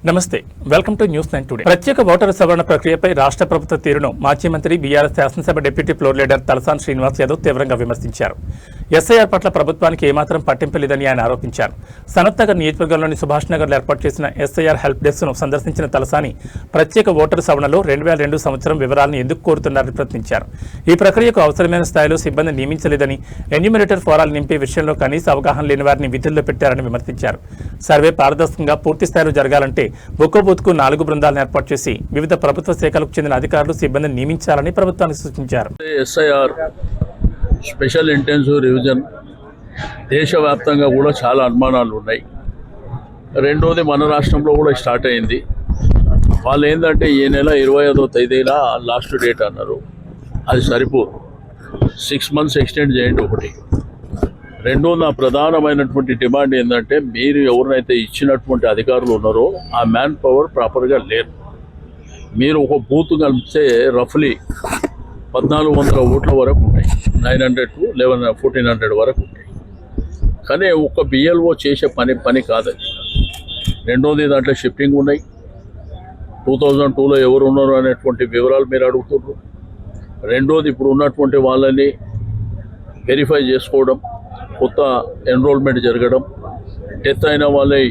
నమస్తే welcome to news 9 today. ప్రత్యేక voter సవరణ ప్రక్రియపై రాష్ట్ర ప్రభుత్వ తీరును మాజీ మంత్రి బీఆర్ఎస్ శాసనసభ deputy floor leader Talasani Srinivas Yadav తీవ్రంగా విమర్శించారు. ఎస్ఐఆర్ పట్ల ప్రభుత్వానికి ఏమాత్రం పట్టింపు లేదని ఆయన ఆరోపించారు. సనత్ నగర్ నియోజకవర్గంలోని సుభాష్ నగర్లో ఏర్పాటు చేసిన ఎస్ఐఆర్ హెల్ప్ డెస్క్ ను సందర్శించిన తలసాని ప్రత్యేక ఓటరు సవరణలో 2002 సంవత్సరం వివరాలను ఎందుకు కోరుతున్నారని ప్రశ్నించారు. ఈ ప్రక్రియకు అవసరమైన స్థాయిలో సిబ్బంది నియమించలేదని, ఎన్యూమరేటర్ ఫారాలు నింపే విషయంలో కనీస అవగాహన లేని వారిని విధుల్లో పెట్టారని విమర్శించారు. సర్వే పారదర్శకంగా పూర్తి స్థాయిలో జరగాలంటే ఒక్కో బూత్కు 4 బృందాలను ఏర్పాటు చేసి వివిధ ప్రభుత్వ శాఖలకు చెందిన అధికారులు సిబ్బందిని నియమించాలని ప్రభుత్వానికి సూచించారు. ఎస్ఐఆర్ స్పెషల్ ఇంటెన్సివ్ రివిజన్ దేశవ్యాప్తంగా కూడా చాలా అనుమానాలు ఉన్నాయి. రెండోది మన రాష్ట్రంలో కూడా స్టార్ట్ అయింది. వాళ్ళు ఏంటంటే ఈ నెల 25వ తేదీన లాస్ట్ డేట్ అన్నారు. అది సరిపోదు, 6 months ఎక్స్టెండ్ చేయండి ఒకటి. రెండో నా ప్రధానమైనటువంటి డిమాండ్ ఏంటంటే మీరు ఎవరినైతే ఇచ్చినటువంటి అధికారులు ఉన్నారో ఆ మ్యాన్ పవర్ ప్రాపర్గా లేరు. మీరు ఒక బూత్ కలిపితే రఫ్లీ 1400 ఓట్ల వరకు ఉంటాయి, 900 to 1400 వరకు ఉంటాయి. కానీ ఒక్క బిఎల్ఓ చేసే పని కాదు. రెండోది దాంట్లో షిఫ్టింగ్ ఉన్నాయి. 2002లో ఎవరు ఉన్నారు అనేటువంటి వివరాలు మీరు అడుగుతున్నారు. రెండోది ఇప్పుడు ఉన్నటువంటి వాళ్ళని వెరిఫై చేసుకోవడం, కొత్త ఎన్రోల్మెంట్ జరగడం, డెత్ అయిన వాళ్ళని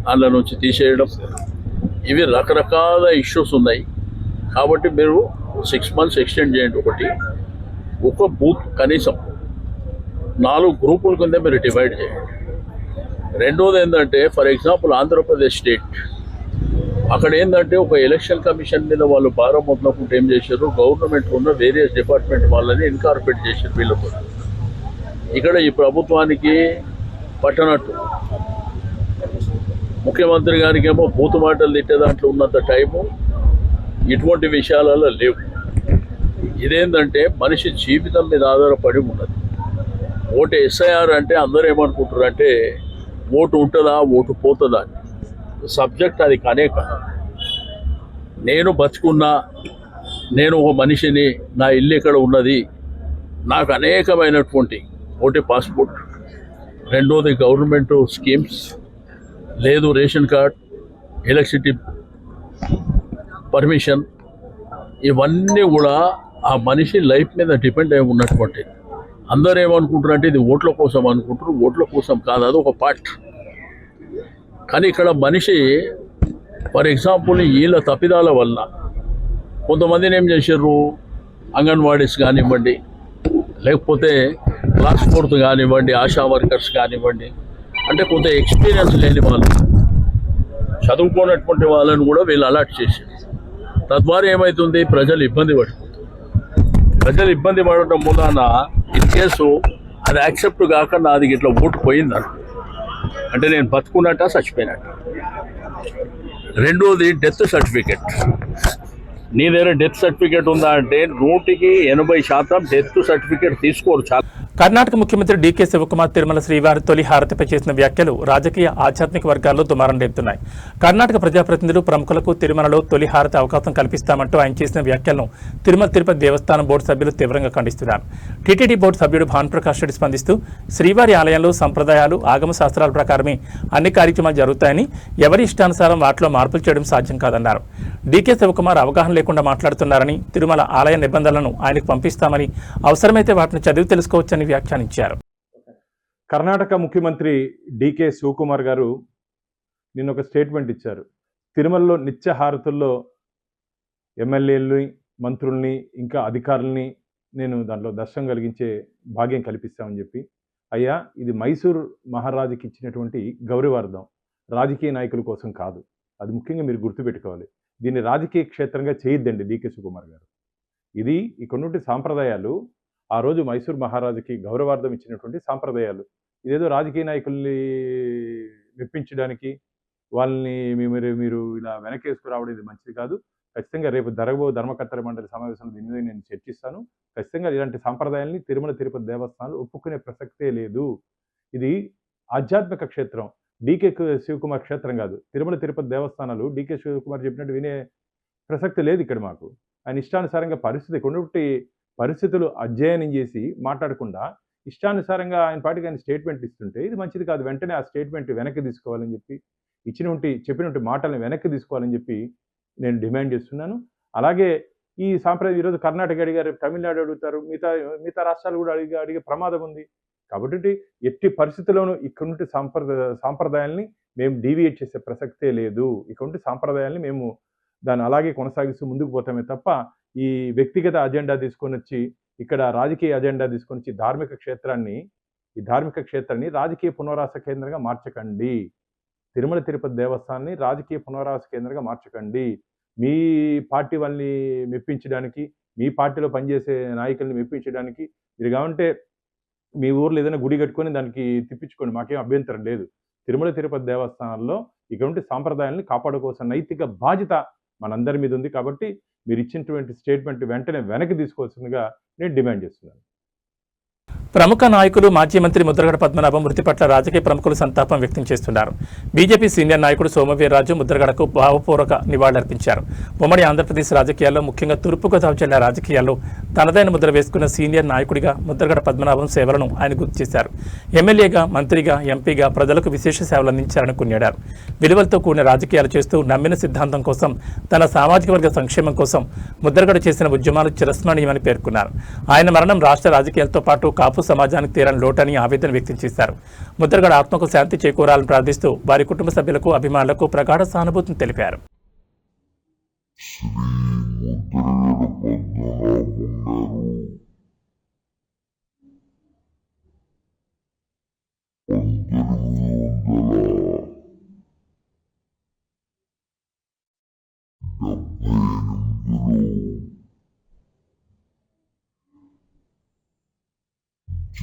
వాళ్ళ నుంచి తీసేయడం, ఇవి రకరకాల ఇష్యూస్ ఉన్నాయి. కాబట్టి మీరు 6 months ఎక్స్టెండ్ చేయండి ఒకటి. ఒక బూత్ కనీసం 4 గ్రూపుల కింద మీరు డివైడ్ చేయండి. రెండోది ఏంటంటే ఫర్ ఎగ్జాంపుల్ ఆంధ్రప్రదేశ్ స్టేట్, అక్కడ ఏంటంటే ఒక ఎలక్షన్ కమిషన్ మీద వాళ్ళు భారం మొదలుకుంటే ఏం చేశారు, గవర్నమెంట్ ఉన్న వేరియస్ డిపార్ట్మెంట్ వాళ్ళని ఇన్కార్పొరేట్ చేశారు వీళ్ళకు. ఇక్కడ ఈ ప్రభుత్వానికి పట్టనట్టు ముఖ్యమంత్రి గారికి ఏమో బూతు మాటలు తిట్టే దాంట్లో ఉన్నంత టైము ఇటువంటి విషయాలలో లేవు. ఇదేంటంటే మనిషి జీవితం మీద ఆధారపడి ఉన్నది. ఓటు ఎస్ఐఆర్ అంటే అందరూ ఏమనుకుంటారు అంటే ఓటు ఉంటుందా ఓటు పోతుందా అని. సబ్జెక్ట్ అది కానే కాదు. నేను బతుకున్నా, నేను ఒక మనిషిని, నా ఇల్లు ఇక్కడ ఉన్నది, నాకు అనేకమైనటువంటి ఒకటి పాస్పోర్ట్, రెండోది గవర్నమెంట్ స్కీమ్స్, లేదు రేషన్ కార్డ్, ఎలక్ట్రిసిటీ పర్మిషన్, ఇవన్నీ కూడా ఆ మనిషి లైఫ్ మీద డిపెండ్ అయి ఉన్నటువంటిది. అందరూ ఏమనుకుంటారు అంటే ఇది ఓట్ల కోసం అనుకుంటారు. ఓట్ల కోసం కాదు, అది ఒక పార్ట్. కానీ ఇక్కడ మనిషి ఫర్ ఎగ్జాంపుల్ వీళ్ళ తప్పిదాల వల్ల కొంతమందిని ఏం చేశారు, అంగన్వాడీస్ కానివ్వండి, లేకపోతే క్లాస్ 4th కానివ్వండి, ఆశా వర్కర్స్ కానివ్వండి, అంటే కొంత ఎక్స్పీరియన్స్ లేని వాళ్ళు, చదువుకున్నటువంటి వాళ్ళని కూడా వీళ్ళు అలాట్ చేశారు. తద్వారా ఏమవుతుంది, ప్రజలు ఇబ్బంది పడిపోతుంది. ప్రజలు ఇబ్బంది పడటం మూలాన ఇన్ కేసు అది యాక్సెప్ట్ కాకుండా అది ఇట్లా ఓటు పోయిందను అంటే నేను బతుకున్నట్ట చచ్చిపోయినట్ట. రెండోది డెత్ సర్టిఫికెట్. నీ దగ్గర డెత్ సర్టిఫికేట్ ఉందా అంటే 100% డెత్ సర్టిఫికేట్ తీసుకోరు. చాలా కర్ణాటక ముఖ్యమంత్రి డీకే శివకుమార్ తిరుమల శ్రీవారి తొలి హారతిపై చేసిన వ్యాఖ్యలు రాజకీయ ఆధ్యాత్మిక వర్గాల్లో దుమారం రేపుతున్నాయి. కర్ణాటక ప్రజాప్రతినిధులు ప్రముఖులకు తిరుమలలో తొలి హారతి అవకాశం కల్పిస్తామంటూ ఆయన చేసిన వ్యాఖ్యలను తిరుమల తిరుపతి దేవస్థానం బోర్డు సభ్యులు తీవ్రంగా ఖండిస్తున్నారు. టీటీడీ బోర్డు సభ్యుడు భానుప్రకాష్ రెడ్డి స్పందిస్తూ శ్రీవారి ఆలయంలో సంప్రదాయాలు, ఆగమ శాస్త్రాల ప్రకారమే అన్ని కార్యక్రమాలు జరుగుతాయని, ఎవరి ఇష్టానుసారం వాటిలో మార్పులు చేయడం సాధ్యం కాదన్నారు. డీకే శివకుమార్ అవగాహన లేకుండా మాట్లాడుతున్నారని, తిరుమల ఆలయ నిబంధనలను ఆయనకు పంపిస్తామని, అవసరమైతే వాటిని చదివి తెలుసుకోవచ్చని వ్యాఖ్యానించారు. కర్ణాటక ముఖ్యమంత్రి డీకే శివకుమార్ గారు నిన్న ఒక స్టేట్మెంట్ ఇచ్చారు. తిరుమలలో నిత్య హారతుల్లో ఎమ్మెల్యేలని, మంత్రుల్ని, ఇంకా అధికారుల్ని నేను దాంట్లో దర్శనం కలిగించే భాగ్యం కల్పిస్తామని చెప్పి. అయ్యా, ఇది మైసూర్ మహారాజుకి ఇచ్చినటువంటి గౌరవార్థం, రాజకీయ నాయకుల కోసం కాదు. అది ముఖ్యంగా మీరు గుర్తుపెట్టుకోవాలి. దీన్ని రాజకీయ క్షేత్రంగా చేయొద్దండి డీకే శివకుమార్ గారు. ఇది ఇక్కడున్నటువంటి సాంప్రదాయాలు ఆ రోజు మైసూర్ మహారాజుకి గౌరవార్థం ఇచ్చినటువంటి సాంప్రదాయాలు. ఇదేదో రాజకీయ నాయకుల్ని మెప్పించడానికి వాళ్ళని మీరు ఇలా వెనకేసుకురావడం ఇది మంచిది కాదు. ఖచ్చితంగా రేపు జరగబో ధర్మకర్తల మండలి సమావేశంలో దీని మీద నేను చర్చిస్తాను. ఖచ్చితంగా ఇలాంటి సాంప్రదాయాల్ని తిరుమల తిరుపతి దేవస్థానాలు ఒప్పుకునే ప్రసక్తే లేదు. ఇది ఆధ్యాత్మిక క్షేత్రం, డీకే శివకుమార్ క్షేత్రం కాదు. తిరుమల తిరుపతి దేవస్థానాలు డీకే శివకుమార్ చెప్పినట్టు వినే ప్రసక్తి లేదు ఇక్కడ మాకు. ఆయన ఇష్టానుసారంగా కొన్నిటి పరిస్థితులు అధ్యయనం చేసి మాట్లాడకుండా ఇష్టానుసారంగా ఆయన పాటికి ఆయన స్టేట్మెంట్ ఇస్తుంటే ఇది మంచిది కాదు. వెంటనే ఆ స్టేట్మెంట్ వెనక్కి తీసుకోవాలని చెప్పి చెప్పినటువంటి మాటలను వెనక్కి తీసుకోవాలని చెప్పి నేను డిమాండ్ చేస్తున్నాను. అలాగే ఈ సాంప్రదాయం ఈరోజు కర్ణాటక అడిగారు, తమిళనాడు అడుగుతారు, మిగతా రాష్ట్రాలు కూడా అడిగే ప్రమాదం ఉంది. కాబట్టి ఎట్టి పరిస్థితుల్లోనూ ఇక్కడ నుండి సాంప్రదాయాల్ని మేము డీవియేట్ చేసే ప్రసక్తే లేదు. ఇక్కడ నుండి సాంప్రదాయాల్ని మేము దాన్ని అలాగే కొనసాగిస్తూ ముందుకు పోతామే తప్ప ఈ వ్యక్తిగత అజెండా తీసుకొని వచ్చి ఇక్కడ రాజకీయ అజెండా తీసుకొని వచ్చి ధార్మిక క్షేత్రాన్ని రాజకీయ పునరావాస కేంద్రంగా మార్చకండి. తిరుమల తిరుపతి దేవస్థానాన్ని రాజకీయ పునరావాస కేంద్రంగా మార్చకండి. మీ పార్టీ వాళ్ళని మెప్పించడానికి, మీ పార్టీలో పనిచేసే నాయకుల్ని మెప్పించడానికి మీరు కావంటే మీ ఊర్లో ఏదైనా గుడి కట్టుకొని దానికి తిప్పించుకోండి, మాకేం అభ్యంతరం లేదు. తిరుమల తిరుపతి దేవస్థానాల్లో ఇటువంటి సాంప్రదాయాల్ని కాపాడుకోవాల్సిన నైతిక బాధ్యత మనందరి మీద ఉంది. కాబట్టి మీరు ఇచ్చినటువంటి స్టేట్మెంట్ వెంటనే వెనక్కి తీసుకోవాల్సిందిగా నేను డిమాండ్ చేస్తున్నాను. ప్రముఖ నాయకులు మాజీ మంత్రి ముద్రగడ పద్మనాభం మృతి పట్ల రాజకీయ ప్రముఖులు సంతాపం వ్యక్తం చేస్తున్నారు. బీజేపీ సీనియర్ నాయకుడు సోమవీర్రాజు ముద్రగడకు భావపూర్వక నివాళులర్పించారు. ఉమ్మడి ఆంధ్రప్రదేశ్ రాజకీయాల్లో, ముఖ్యంగా తూర్పుగోదావరి జిల్లా రాజకీయాల్లో తనదైన ముద్ర వేసుకున్న సీనియర్ నాయకుడిగా ముద్రగడ పద్మనాభం సేవలను ఆయన గుర్తు చేశారు. ఎమ్మెల్యేగా, మంత్రిగా, ఎంపీగా ప్రజలకు విశేష సేవలు అందించారని కొనియాడారు. విలువలతో కూడిన రాజకీయాలు చేస్తూ నమ్మిన సిద్ధాంతం కోసం, తన సామాజిక వర్గ సంక్షేమం కోసం ముద్రగడ చేసిన ఉద్యమాలు చిరస్మరణీయమని పేర్కొన్నారు. ఆయన మరణం రాష్ట్ర రాజకీయాలతో పాటు కాపు సమాజానికి తీరని లోటని ఆవేదన వ్యక్తం చేశారు. ముద్రగడ ఆత్మకు శాంతి చేకూరాలని ప్రార్థిస్తూ వారి కుటుంబ సభ్యులకు, అభిమానులకు ప్రగాఢ సానుభూతిని తెలిపారు.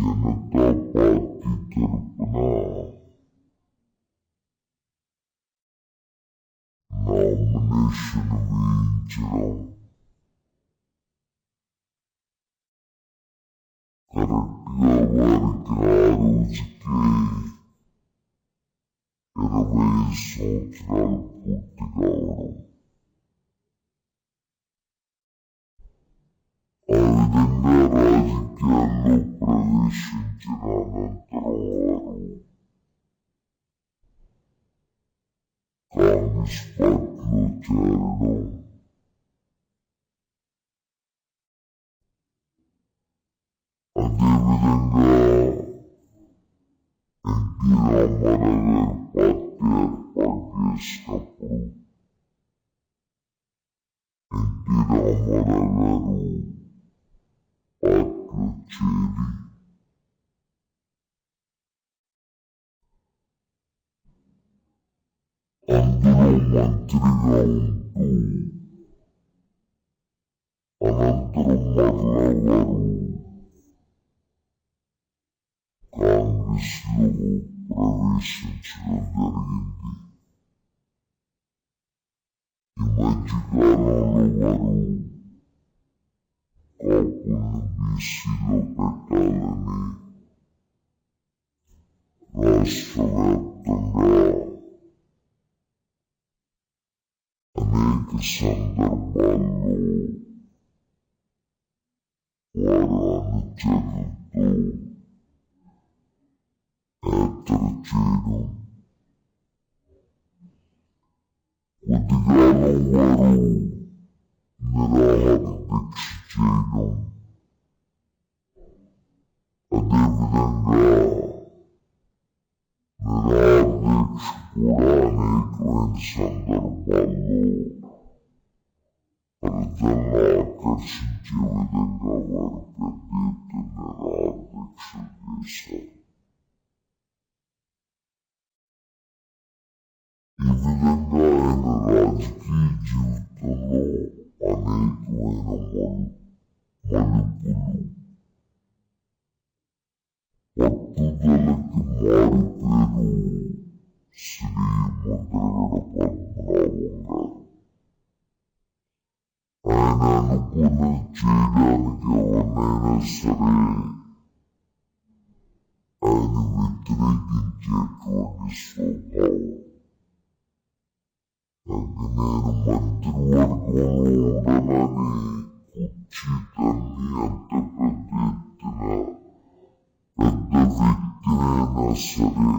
జనతా పార్టీ తరపున నామినేషన్ వేయించడం కరెక్ట్గా వారికి ఆ రోజుకి 20 సంవత్సరాలు పూర్తి కావడం, ఆ విధంగా రాజకీయాల్లో ప్రవేశించిన అనంతరం వారు కాంగ్రెస్ పార్టీలో చేరడం, అదేవిధంగా ఎన్టీ రామారావు గారు పార్టీ ఏర్పాటు చేసినప్పుడు ఎన్టీ రామారావు గారు పార్టీలో చేరి అందులో మంత్రిగా ఉంటూ అనంతరం మరలా వారు కాంగ్రెస్లో ప్రవేశించడం జరిగింది. ఈ మధ్యకాలంలో వారు కాపులను బీసీలో పెట్టాలని రాష్ట్ర వ్యాప్తంగా అనేక సందర్భాల్లో వారు అనుచరులతో యాత్ర చేయడం, కొద్దికాలం వారు నిరాహార దీక్ష చేయడం, అదేవిధంగా నిరాహార దీక్ష కూడా అనేకమైన సందర్భాల్లో ప్రజలను ఆకర్షించే విధంగా వారు పెద్ద ఎత్తున నిరాహార దీక్షలు చేశారు. ఈ విధంగా ఆయన రాజకీయ జీవితంలో అనేకమైన మలుపులు, పట్టుదలకి మారిపేరు శ్రీ ముద్రగడ పద్మనాభం గారు. ఆయన అనుకున్నది చేయడానికి ఎవరినైనా సరే ఆయన వ్యతిరేకించేటువంటి స్వభావం. నేను మంత్రివర్గంలో ఉండనని కుర్చీ తన్ని అంత పెద్ద ఎత్తున పెద్ద వ్యక్తినైనా సరే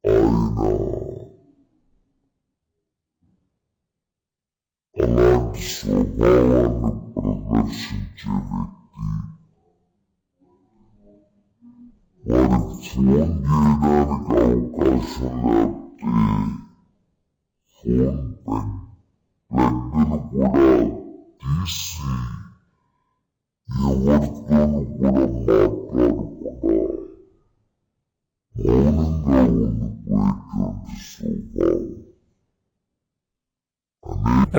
ఆయన భావాన్ని ప్రదర్శించే వ్యక్తి. వారికి ఫోన్ చేయడానికి అవకాశం లేకపోతే ఫోన్ ప్లగ్ను కూడా తీసి ఎవరితోనూ కూడా మాట్లాడకుండా మౌనంగా ఉండిపోయేటువంటి స్వభావం.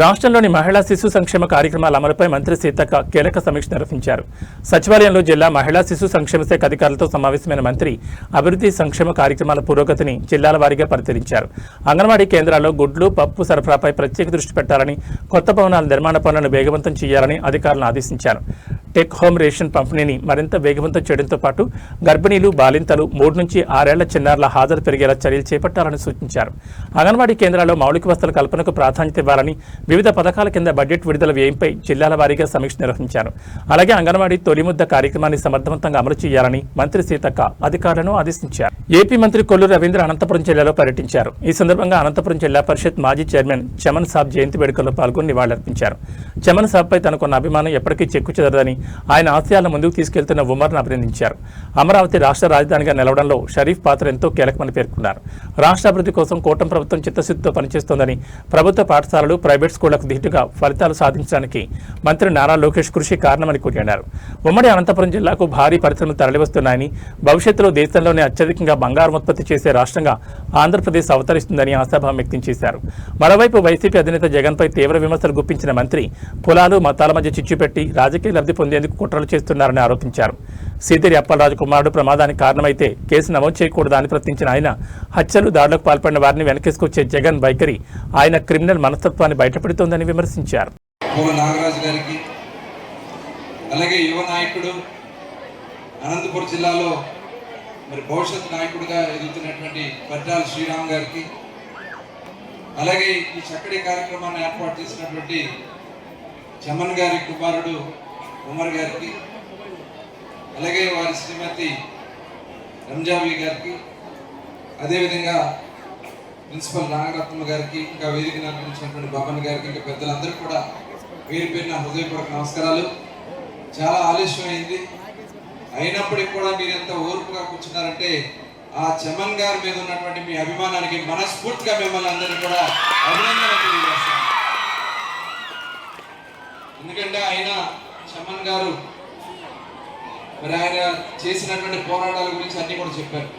రాష్ట్రంలోని మహిళా శిశు సంక్షేమ కార్యక్రమాల అమలుపై మంత్రి సీతక్క కీలక సమీక్ష నిర్వహించారు. సచివాలయంలో జిల్లా మహిళా శిశు సంక్షేమ శాఖ అధికారులతో సమావేశమైన మంత్రి అభివృద్ధి సంక్షేమ కార్యక్రమాల పురోగతిని జిల్లాల వారీగా పరిశీలించారు. అంగన్వాడీ కేంద్రాల్లో గుడ్లు పప్పు సరఫరాపై ప్రత్యేక దృష్టి పెట్టాలని, కొత్త భవనాల నిర్మాణ పనులను వేగవంతం చేయాలని అధికారులను ఆదేశించారు. టెక్ హోమ్ రేషన్ పంపిణీని మరింత వేగవంతం చేయడంతో పాటు గర్భిణీలు, బాలింతలు 3 నుంచి 6 ఏళ్ల చిన్నారుల హాజరు పెరిగేలా చర్యలు చేపట్టాలని సూచించారు. అంగన్వాడీ కేంద్రాల్లో మౌలిక వసతుల కల్పనకు ప్రాధాన్యత ఇవ్వాలని, వివిధ పథకాల కింద బడ్జెట్ విడుదల వ్యయంపై జిల్లాల వారీగా సమీక్ష నిర్వహించారు. అలాగే అంగన్వాడీ తొలిముద్ద కార్యక్రమాన్ని సమర్థవంతంగా అమలు చేయాలని మంత్రి సీతక్క అధికారులను ఆదేశించారు. ఏపీ మంత్రి కొల్లు రవీంద్ర అనంతపురం జిల్లాలో పర్యటించారు. ఈ సందర్భంగా అనంతపురం జిల్లా పరిషత్ మాజీ చైర్మన్ చమన్ సాబ్ జయంతి వేడుకల్లో పాల్గొని నివాళులర్పించారు. చమన్ సాబ్పై తనకున్న అభిమానం ఎప్పటికీ చెక్కు చెదరదని, ఆయన ఆశయాలను ముందుకు తీసుకెళ్తున్న ఉమర్ను అభినందించారు. అమరావతి రాష్ట్ర రాజధానిగా నిలవడంలో షరీఫ్ పాత్ర ఎంతో కీలకమని పేర్కొన్నారు. రాష్ట్ర అభివృద్ధి కోసం కూటమి ప్రభుత్వం చిత్తశుద్ధితో పనిచేస్తోందని, ప్రభుత్వ పాఠశాలలు, ప్రైవేట్ స్కూళ్లకు ధీటుగా ఫలితాలు సాధించడానికి మంత్రి నారా లోకేష్ కృషి కారణమని కొనియాడారు. ఉమ్మడి అనంతపురం జిల్లాకు భారీ పరిశ్రమలు తరలివస్తున్నాయని, భవిష్యత్తులో దేశంలోనే అత్యధికంగా బంగారం ఉత్పత్తి చేసే రాష్ట్రంగా ఆంధ్రప్రదేశ్ అవతరిస్తుందని ఆశాభావం వ్యక్తం చేశారు. మరోవైపు వైసీపీ అధినేత జగన్పై తీవ్ర విమర్శలు గుప్పించిన మంత్రి కులాలు, మతాల మధ్య చిచ్చు పెట్టి రాజకీయ లబ్ధి పొందేందుకు కుట్రలు చేస్తున్నారని ఆరోపించారు. సీదేరి అప్పలరాజు కుమారుడు ప్రమాదానికి కారణమైతే కేసు నమోదు చేయకూడదని ప్రశ్నించిన ఆయన, హత్యలు, దాడులకు పాల్పడిన వారిని వెనకేసుకొచ్చే జగన్ వైఖరి ఆయన క్రిమినల్ మనస్తత్వాన్ని బయటపెడుతోందని విమర్శించారు. నాగరాజు గారికి, అలాగే యువ నాయకుడు, అనంతపురం జిల్లాలో మరి భవిష్యత్ నాయకుడిగా ఎదుగుతున్నటువంటి పట్టాల శ్రీరామ్ గారికి, అలాగే ఈ చక్కటి కార్యక్రమాన్ని ఏర్పాటు చేసినటువంటి చమన్ గారి కుమారుడు ఉమర్ గారికి, అలాగే వారి శ్రీమతి రంజావి గారికి, అదేవిధంగా ప్రిన్సిపల్ నాగరత్న గారికి, ఇంకా వేదికను అలంకరించినటువంటి బాబన్ గారికి, ఇంకా పెద్దలందరూ కూడా పేరు పేరున హృదయపూర్వక నమస్కారాలు. చాలా ఆలస్యం అయింది, అయినప్పటికీ కూడా మీరు ఎంత ఓర్పుగా కూర్చున్నారంటే ఆ చమన్ గారి మీద ఉన్నటువంటి మీ అభిమానానికి మనస్ఫూర్తిగా మిమ్మల్ని అందరినీ కూడా అభినందనలు తెలియజేస్తాను. ఎందుకంటే ఆయన చమన్ గారు మరి ఆయన చేసినటువంటి పోరాటాల గురించి అన్ని కూడా చెప్పారు.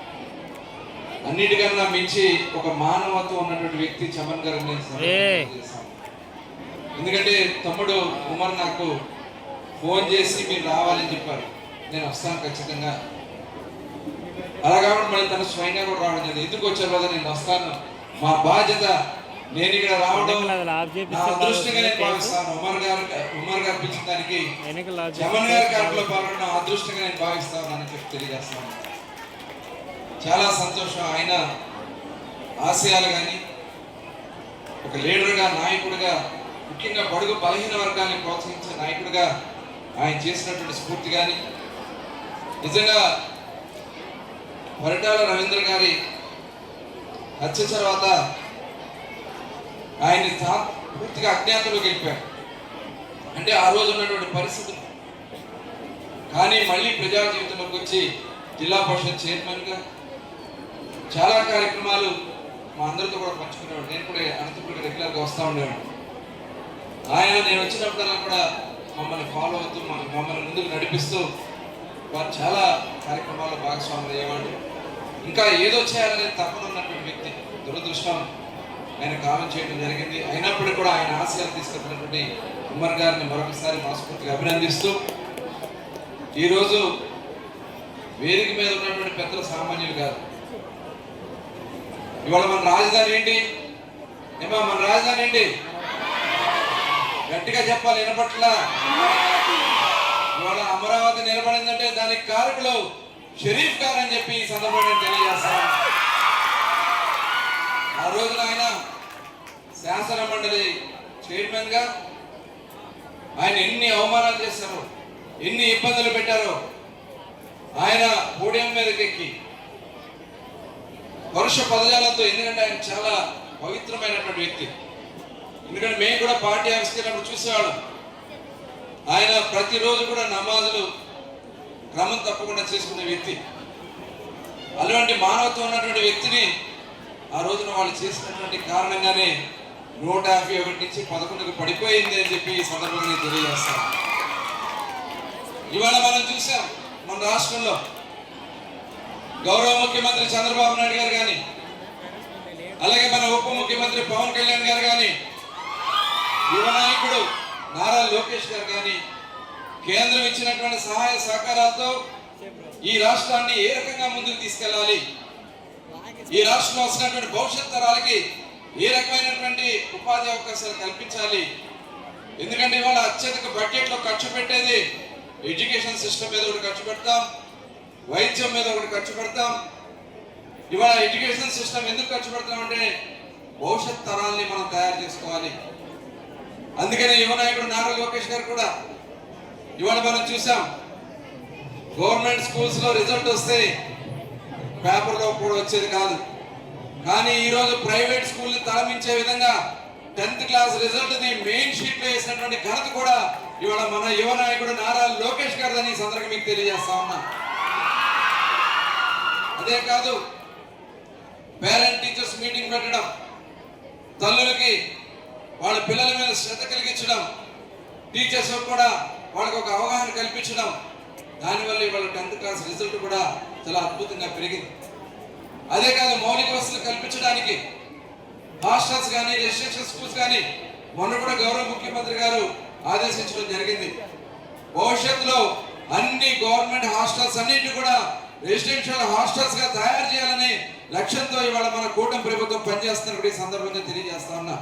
అన్నిటికన్నా మించి ఒక మానవత్వం ఉన్నటువంటి వ్యక్తి చమన్ గారు. ఎందుకంటే తమ్ముడు ఉమర్ నాకు ఫోన్ చేసి మీరు రావాలని చెప్పారు, నేను వస్తాను ఖచ్చితంగా. అలా కాబట్టి మళ్ళీ తను స్వయంగా కూడా రావడం జరిగింది. ఎందుకు వచ్చారు కదా, నేను వస్తాను, మా బాధ్యత, నేను ఇక్కడ రావడం నా అదృష్టంగా నేను భావిస్తాను. ఉమర్ గారు పిలిచిన దానికి చమన్ గారి కార్యక్రమంలో పాల్గొనడం అదృష్టంగా నేను భావిస్తాను అని చెప్పి తెలియజేస్తాను. చాలా సంతోషం. ఆయన ఆశయాలు కానీ, ఒక లీడర్గా, నాయకుడిగా, ముఖ్యంగా బడుగు బలహీన వర్గాన్ని ప్రోత్సహించే నాయకుడిగా ఆయన చేసినటువంటి స్ఫూర్తి కానీ, నిజంగా పరిటాల రవీంద్ర గారి హత్య తర్వాత ఆయన్ని పూర్తిగా అజ్ఞాతంలోకి వెళ్ళిపోయారు. అంటే ఆ రోజు ఉన్నటువంటి పరిస్థితులు, కానీ మళ్ళీ ప్రజా జీవితంలోకి వచ్చి జిల్లా పరిషత్ చైర్మన్గా చాలా కార్యక్రమాలు మా అందరితో కూడా పంచుకునేవాడు. నేను కూడా అనంతపురం రెగ్యులర్గా వస్తూ ఉండేవాడు. ఆయన నేను వచ్చినప్పుడల్లా కూడా మమ్మల్ని ఫాలో అవుతూ మమ్మల్ని ముందుకు నడిపిస్తూ వారు చాలా కార్యక్రమాల్లో భాగస్వాములు అయ్యేవాడు. ఇంకా ఏదో చేయాలనే తపన ఉన్నటువంటి వ్యక్తి. దురదృష్టం ఆయన కాలం చేయడం జరిగింది. అయినప్పటికీ కూడా ఆయన ఆశయాలు తీసుకెళ్తున్నటువంటి ఉమర్ గారిని మరొకసారి మనస్ఫూర్తిగా అభినందిస్తూ, ఈరోజు వేదిక మీద ఉన్నటువంటి పెద్దలు సామాన్యులు కాదు. ఇవాళ మన రాజధాని ఏంటి? మన రాజధాని ఏంటి? గట్టిగా చెప్పాలి, వినపట్ల. ఇవాళ అమరావతి నిలబడిందంటే దానికి కారకులు షరీఫ్ గారు అని చెప్పి ఈ సందర్భంగా తెలియజేస్తాను. ఆ రోజున ఆయన శాసన మండలి చైర్మన్ గా ఆయన ఎన్ని అవమానాలు చేశారో, ఎన్ని ఇబ్బందులు పెట్టారో, ఆయన పోడియం మీదకి ఎక్కి పరుష పదజాలతో, ఎందుకంటే ఆయన చాలా పవిత్రమైనటువంటి వ్యక్తి. ఎందుకంటే మేము కూడా పార్టీ ఆఫీస్కి వెళ్ళినప్పుడు చూసేవాళ్ళం, ప్రతిరోజు కూడా నమాజులు క్రమం తప్పకుండా చేసుకునే వ్యక్తి. అలాంటి మానవత్వం ఉన్నటువంటి వ్యక్తిని ఆ రోజున వాళ్ళు చేసినటువంటి కారణంగానే 151 నుంచి 11కు పడిపోయింది అని చెప్పి ఈ సందర్భంగా నేను తెలియజేస్తాను. ఇవాళ మనం చూసాం మన రాష్ట్రంలో గౌరవ ముఖ్యమంత్రి చంద్రబాబు నాయుడు గారు కానీ, అలాగే మన ఉప ముఖ్యమంత్రి పవన్ కళ్యాణ్ గారు కానీ, యువ నాయకుడు నారా లోకేష్ గారు కానీ కేంద్రం ఇచ్చినటువంటి సహాయ సహకారాలతో ఈ రాష్ట్రాన్ని ఏ రకంగా ముందుకు తీసుకెళ్లాలి, ఈ రాష్ట్రంలో వస్తున్నటువంటి భవిష్యత్ తరాలకి ఏ రకమైనటువంటి ఉపాధి అవకాశాలు కల్పించాలి. ఎందుకంటే ఇవాళ అత్యధిక బడ్జెట్లో ఖర్చు పెట్టేది ఎడ్యుకేషన్ సిస్టమ్ మీద ఒకటి ఖర్చు పెడతాం, వైద్యం మీద ఒకటి ఖర్చు పెడతాం. ఇవాళ ఎడ్యుకేషన్ సిస్టమ్ ఎందుకు ఖర్చు పెడతామంటే భవిష్యత్ తరాల్ని మనం తయారు చేసుకోవాలి. అందుకనే యువ నాయకుడు నారా లోకేష్ గారు కూడా ఇవాళ మనం చూసాం, గవర్నమెంట్ స్కూల్స్ లో రిజల్ట్ వస్తే పేపర్లో కూడా వచ్చేది కాదు. కానీ ఈరోజు ప్రైవేట్ స్కూల్ని తలమించే విధంగా 10th క్లాస్ రిజల్ట్ ని మెయిన్ షీట్ లో వేసినటువంటి ఘనత కూడా ఇవాళ మన యువ నాయకుడు నారా లోకేష్ గారిని ఈ సందర్భంగా మీకు తెలియజేస్తా ఉన్నా. అదే కాదు, పేరెంట్ టీచర్స్ మీటింగ్ పెట్టడం, తల్లులకి వాళ్ళ పిల్లల మీద శ్రద్ధ కలిగించడం, టీచర్స్ కూడా వాళ్ళకి ఒక అవగాహన కల్పించడం, దానివల్ల ఇవాళ 10th క్లాస్ రిజల్ట్ కూడా చాలా అద్భుతంగా పెరిగింది. అదే కాదు, మౌలిక వసతులు కల్పించడానికి హాస్టల్స్ కానీ రెసిడెన్షియల్ స్కూల్స్ కానీ మొన్న కూడా గౌరవ ముఖ్యమంత్రి గారు ఆదేశించడం జరిగింది. భవిష్యత్తులో అన్ని గవర్నమెంట్ హాస్టల్స్ అన్నింటినీ కూడా రెసిడెన్షియల్ హాస్టల్స్ గా తయారు చేయాలనే లక్ష్యంతో ఇవాళ మన కూటమి ప్రభుత్వం పనిచేస్తున్నప్పుడు ఈ సందర్భంగా తెలియజేస్తా ఉన్నా.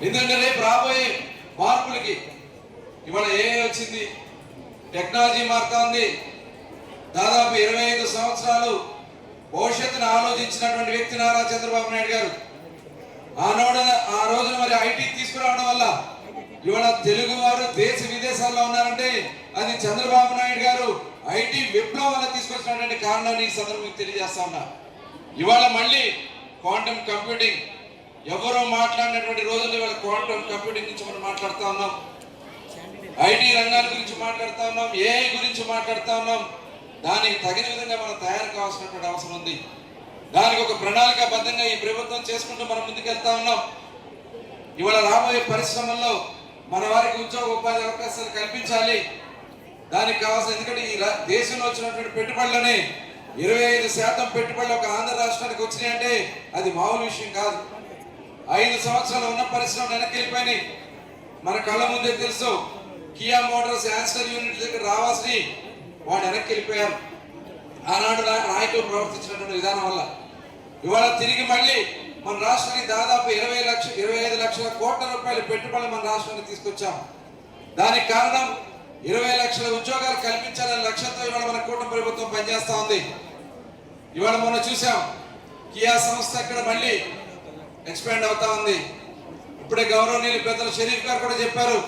ఎందుకంటే రేపు రాబోయే మార్పులకి ఇవాళ వచ్చింది, టెక్నాలజీ మారుతా ఉంది. దాదాపు 25 సంవత్సరాలు భవిష్యత్తును ఆలోచించినటువంటి వ్యక్తి నారా చంద్రబాబు నాయుడు గారు. ఆ రోజున మరి ఐటీ తీసుకురావడం వల్ల ఇవాళ తెలుగు వారు దేశ విదేశాల్లో ఉన్నారంటే అది చంద్రబాబు నాయుడు గారు ఐటీ విప్లవం వల్ల తీసుకొచ్చినటువంటి కారణాన్ని ఈ సందర్భంగా తెలియజేస్తా ఉన్నా. ఇవాళ మళ్ళీ క్వాంటమ్ కంప్యూటింగ్ ఎవరో మాట్లాడినటువంటి రోజులు ఇవాళ క్వాంటమ్ కంప్యూటింగ్ గురించి మనం మాట్లాడుతూ ఉన్నాం, ఐటీ రంగాల గురించి మాట్లాడుతూ ఉన్నాం, ఏఐ గురించి మాట్లాడుతూ ఉన్నాం. దానికి తగిన విధంగా మనం తయారు కావాల్సినటువంటి అవసరం ఉంది. దానికి ఒక ప్రణాళికాబద్ధంగా ఈ ప్రభుత్వం చేసుకుంటూ మనం ముందుకెళ్తా ఉన్నాం. ఇవాళ రాబోయే పరిశ్రమల్లో మన వారికి ఉద్యోగ ఉపాధి అవకాశాలు కల్పించాలి. దానికి కావాల్సిన, ఎందుకంటే ఈ దేశంలో వచ్చినటువంటి పెట్టుబడులనే 25% పెట్టుబడులు ఒక ఆంధ్ర రాష్ట్రానికి వచ్చినాయంటే అది మామూలు విషయం కాదు. 5 సంవత్సరాలు ఉన్న పరిశ్రమలు వెనక్కి వెళ్ళిపోయినాయి. మన కళ్ళ ముందే తెలుసు, కియా మోటార్స్ యాన్స్టర్ యూనిట్ దగ్గర రావాల్సి వాడు వెనక్కి వెళ్ళిపోయారు. ఆనాడు నాయకులు ప్రవర్తించినటువంటి విధానం వల్ల ఇవాళ తిరిగి మళ్ళీ మన రాష్ట్రానికి దాదాపు 25 లక్షల కోట్ల రూపాయల పెట్టుబడులు మన రాష్ట్రానికి తీసుకొచ్చాం. దానికి కారణం 20 లక్షల ఉద్యోగాలు కల్పించాలనే లక్ష్యంతో ఇవాళ మన కూటమి ప్రభుత్వం పనిచేస్తా ఉంది. ఇవాళ మొన్న చూసాం, కియా సంస్థ ఇక్కడ మళ్ళీ ఎక్స్పాండ్ అవుతా ఉంది. ఇప్పుడే గౌరవనీయులు పెద్దలు షరీఫ్ గారు కూడా చెప్పారు,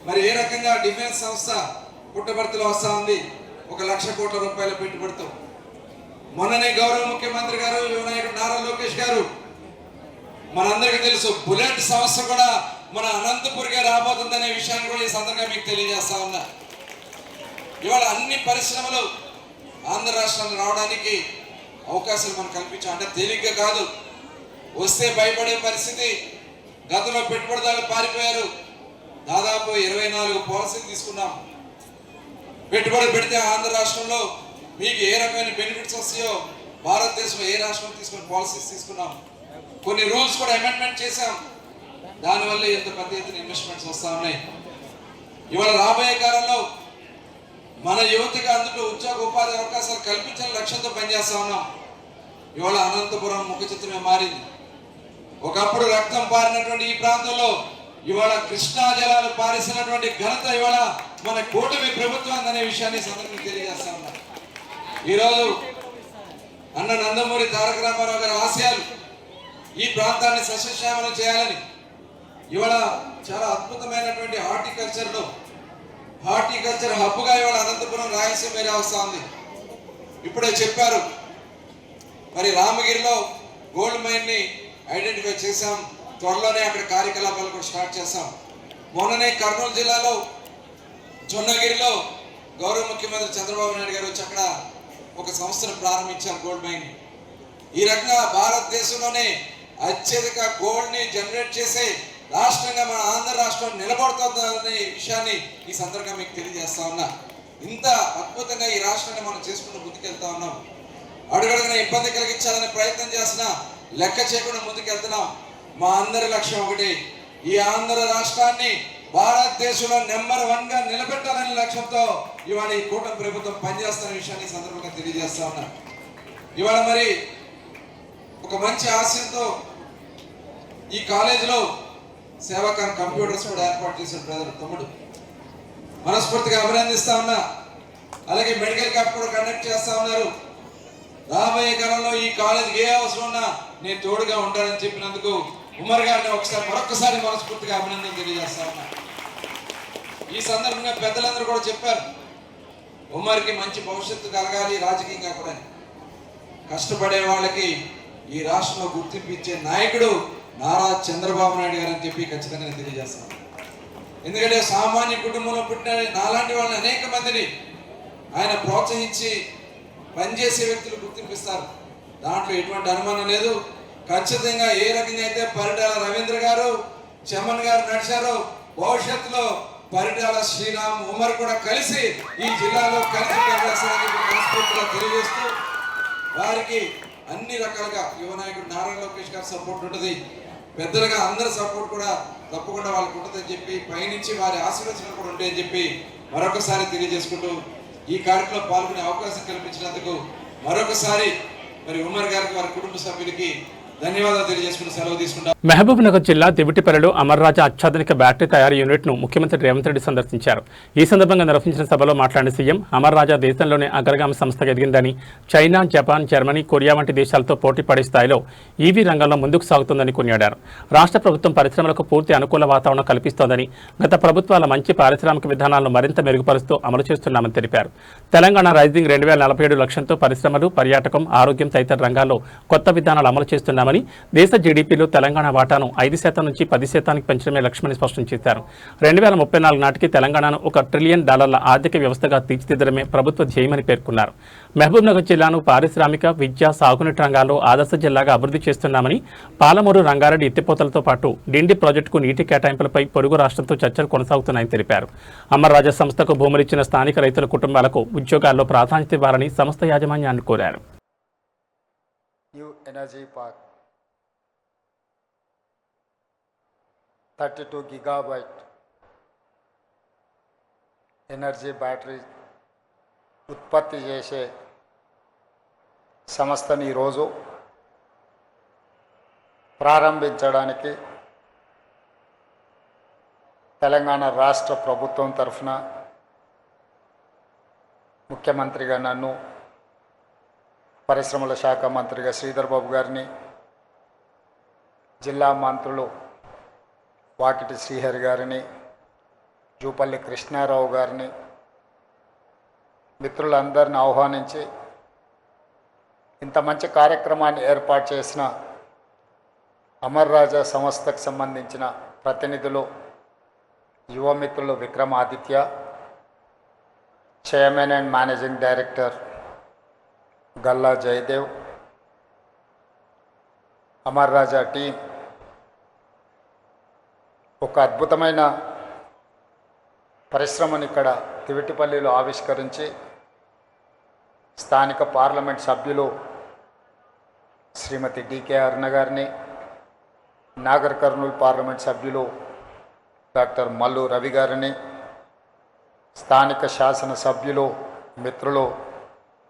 మరి ఏ రకంగా డిఫెన్స్ సంస్థ పుట్టబర్తిలో వస్తా ఉంది 1 లక్ష కోట్ల రూపాయల పెట్టుబడితో. మొన్ననే గౌరవ ముఖ్యమంత్రి గారు యువ నాయకుడు నారా లోకేష్ గారు, మనందరికీ తెలుసు, బుల్లెట్ సంస్థ కూడా మన అనంతపూర్గా రాబోతుందనే విషయాన్ని కూడా ఈ సందర్భంగా మీకు తెలియజేస్తా ఉన్నా. ఇవాళ అన్ని పరిశ్రమలు ఆంధ్ర రాష్ట్రానికి రావడానికి అవకాశాలు మనం కల్పించాం. అంటే తేలిగ్గా కాదు, వస్తే భయపడే పరిస్థితి. గతంలో పెట్టుబడిదారులు పారిపోయారు. దాదాపు 24 పాలసీలు తీసుకున్నాం. పెట్టుబడి పెడితే ఆంధ్ర రాష్ట్రంలో మీకు ఏ రకమైన బెనిఫిట్స్ వస్తాయో భారతదేశంలో ఏ రాష్ట్రం తీసుకుని పాలసీస్ తీసుకున్నాం. కొన్ని రూల్స్ కూడా అమెండ్మెంట్ చేశాం. దానివల్ల ఎంత పెద్ద ఎత్తున ఇన్వెస్ట్మెంట్స్ వస్తూ ఉన్నాయి. ఇవాళ రాబోయే కాలంలో మన యువతకి అందులో ఉద్యోగ ఉపాధి అవకాశాలు కల్పించాలని లక్ష్యంతో పనిచేస్తా ఉన్నాం. ఇవాళ అనంతపురం ముఖ చిత్రమే మారింది. ఒకప్పుడు రక్తం పారినటువంటి ఈ ప్రాంతంలో ఇవాళ కృష్ణా జలాలు పారిసినటువంటి ఘనత ఇవాళ మన కూటమి ప్రభుత్వం అనే విషయాన్ని సందర్భంగా తెలియజేస్తా ఉన్నా. ఈరోజు అన్న నందమూరి తారక రామారావు గారి ఆశయాలు ఈ ప్రాంతాన్ని సస్యశ్యామలం చేయాలని ఇవాళ చాలా అద్భుతమైనటువంటి హార్టికల్చర్ హబ్గా ఇవాళ అనంతపురం రాయలసీమ ఏరియా వస్తూ ఉంది. ఇప్పుడే చెప్పారు, మరి రామగిరిలో గోల్డ్ మైన్ని ఐడెంటిఫై చేశాం. త్వరలోనే అక్కడ కార్యకలాపాలు కూడా స్టార్ట్ చేస్తాం. మొన్ననే కర్నూలు జిల్లాలో జొన్నగిరిలో గౌరవ ముఖ్యమంత్రి చంద్రబాబు నాయుడు గారు వచ్చి అక్కడ ఒక సంస్థను ప్రారంభించారు, గోల్డ్ మైన్. ఈ రకంగా భారతదేశంలోనే అత్యధిక గోల్డ్ ని జనరేట్ చేసే రాష్ట్రంగా మన ఆంధ్ర రాష్ట్రం నిలబడుతుందనే విషయాన్ని ఈ సందర్భంగా మీకు తెలియజేస్తా ఉన్నా. ఇంత అద్భుతంగా ఈ రాష్ట్రాన్ని మనం చేసుకుంటూ ముందుకెళ్తా ఉన్నాం. అడుగడుగున ఇబ్బంది కలిగించాలని ప్రయత్నం చేసిన లెక్క చేయకుండా ముందుకెళ్తున్నాం. మా అందరి లక్ష్యం ఒకటి, ఈ ఆంధ్ర రాష్ట్రాన్ని భారతదేశంలో నెంబర్ 1 గా నిలబెట్టాలనే లక్ష్యంతో ఇవాళ ఈ కూటమి ప్రభుత్వం పనిచేస్తున్న విషయాన్ని ఈ సందర్భంగా తెలియజేస్తా ఉన్నా. ఇవాళ మరి ఒక మంచి ఆశయంతో ఈ కాలేజీలో సేవాకాన్ కంప్యూటర్స్ కూడా ఏర్పాటు చేసిన బ్రదర్ తమ్ముడు మనస్ఫూర్తిగా అభినందిస్తా ఉన్నా. అలాగే మెడికల్ క్యాంప్ కూడా కండక్ట్ చేస్తా ఉన్నారు. రాబోయే కాలంలో ఈ కాలేజీకి ఏ అవసరం ఉన్నా నేను తోడుగా ఉంటానని చెప్పినందుకు ఉమర్ గారిని మరొకసారి మనస్ఫూర్తిగా అభినందన తెలియజేస్తా ఉన్నా. ఈ సందర్భంగా పెద్దలందరూ కూడా చెప్పారు, ఉమర్కి మంచి భవిష్యత్తు కలగాలి రాజకీయంగా కూడా. కష్టపడే వాళ్ళకి ఈ రాష్ట్రంలో గుర్తింపు ఇచ్చే నాయకుడు నారా చంద్రబాబు నాయుడు గారు అని చెప్పి ఖచ్చితంగా తెలియజేస్తాను. ఎందుకంటే సామాన్య కుటుంబంలో పుట్టిన నాలాంటి వాళ్ళని అనేక మందిని ఆయన ప్రోత్సహించి పనిచేసే వ్యక్తులు గుర్తింపిస్తారు. దాంట్లో ఎటువంటి అనుమానం లేదు. ఖచ్చితంగా ఏ రకంగా అయితే పరిటాల రవీంద్ర గారు, చమన్ గారు నడిచారో భవిష్యత్తులో పరిటాల శ్రీరామ్, ఉమర్ కూడా కలిసి ఈ జిల్లాలో కలిసి పనిచేస్తారని మనస్ఫూర్తిగా తెలియజేస్తూ వారికి అన్ని రకాలుగా యువ నాయకుడు నారా లోకేష్ గారి సపోర్ట్ ఉంటుంది, పెద్దలుగా అందరి సపోర్ట్ కూడా తప్పకుండా వాళ్ళకు ఉంటుందని చెప్పి పైనుంచి వారి ఆశీర్వచనం కూడా ఉంటాయని చెప్పి మరొకసారి తెలియజేసుకుంటూ ఈ కార్యక్రమంలో పాల్గొనే అవకాశం కల్పించినందుకు మరొకసారి మరి ఉమర్ గారికి వారి కుటుంబ సభ్యులకి ధన్యవాదాలు తెలియజేసుకుంటూ సెలవు తీసుకుంటాం. మహబూబ్ నగర్ జిల్లా దివిటిపల్లిలో అమర్రాజా అత్యాధునిక బ్యాటరీ తయారీ యూనిట్ను ముఖ్యమంత్రి రేవంత్ రెడ్డి సందర్శించారు. ఈ సందర్భంగా నిర్వహించిన సభలో మాట్లాడిన సీఎం అమర్రాజా దేశంలోనే అగ్రగామి సంస్థగా ఎదిగిందని, చైనా, జపాన్, జర్మనీ, కొరియా వంటి దేశాలతో పోటీ పడే స్థాయిలో ఈవీ రంగంలో ముందుకు సాగుతుందని కొనియాడారు. రాష్ట్ర ప్రభుత్వం పరిశ్రమలకు పూర్తి అనుకూల వాతావరణం కల్పిస్తోందని, గత ప్రభుత్వాల మంచి పారిశ్రామిక విధానాలను మరింత మెరుగుపరుస్తూ అమలు చేస్తున్నామని తెలిపారు. తెలంగాణ రైజింగ్ 2047 లక్ష్యంతో పరిశ్రమలు, పర్యాటకం, ఆరోగ్యం తదితర రంగాల్లో కొత్త విధానాలు అమలు చేస్తున్నామని, దేశ జీడీపీలో తెలంగాణ వాటాను 5% నుంచి 10% పెంచడమే లక్ష్యమని స్పష్టం చేశారు. 2034 నాటికి తెలంగాణను $1 ట్రిలియన్ ఆర్థిక వ్యవస్థగా తీర్చిదిద్దడమే ప్రభుత్వ ధ్యేయమని పేర్కొన్నారు. మహబూబ్ నగర్ జిల్లాను పారిశ్రామిక, విద్య, సాగునీటి రంగాల్లో ఆదర్శ జిల్లాగా అభివృద్ధి చేస్తున్నామని, పాలమూరు, రంగారెడ్డి ఎత్తిపోతలతో పాటు డిండి ప్రాజెక్టుకు నీటి కేటాయింపులపై పొరుగు రాష్ట్రంతో చర్చలు కొనసాగుతున్నాయని తెలిపారు. అమర్రాజా సంస్థకు భూములిచ్చిన స్థానిక రైతుల కుటుంబాలకు ఉద్యోగాల్లో ప్రాధాన్యత ఇవ్వాలని సంస్థ యాజమాన్యాన్ని కోరారు. New Energy Park 32 gigabyte energy battery ఉత్పత్తి చేసే సంస్థని ఈరోజు ప్రారంభించడానికి తెలంగాణ రాష్ట్ర ప్రభుత్వం తరఫున ముఖ్యమంత్రిగా నన్ను, పరిశ్రమల శాఖ మంత్రిగా శ్రీధర్ బాబు గారిని, జిల్లా మంత్రులు వాకిటి శ్రీహరి గారిని, జూపల్లి కృష్ణారావు గారిని, మిత్రులందరిని ఆహ్వానించి ఇంత మంచి కార్యక్రమాన్ని ఏర్పాటు చేసిన అమర్రాజా సంస్థకు సంబంధించిన ప్రతినిధులు, యువ మిత్రులు Vikramaditya, chairman and managing director Galla Jayadev, Amara Raja team ఒక అద్భుతమైన పరిశ్రమను ఇక్కడ దివిటిపల్లిలో ఆవిష్కరించి స్థానిక పార్లమెంట్ సభ్యులు శ్రీమతి డికే అరుణ గారిని, నాగర్ కర్నూలు పార్లమెంట్ సభ్యులు డాక్టర్ మల్లు రవి గారిని, స్థానిక శాసన సభ్యులు మిత్రులు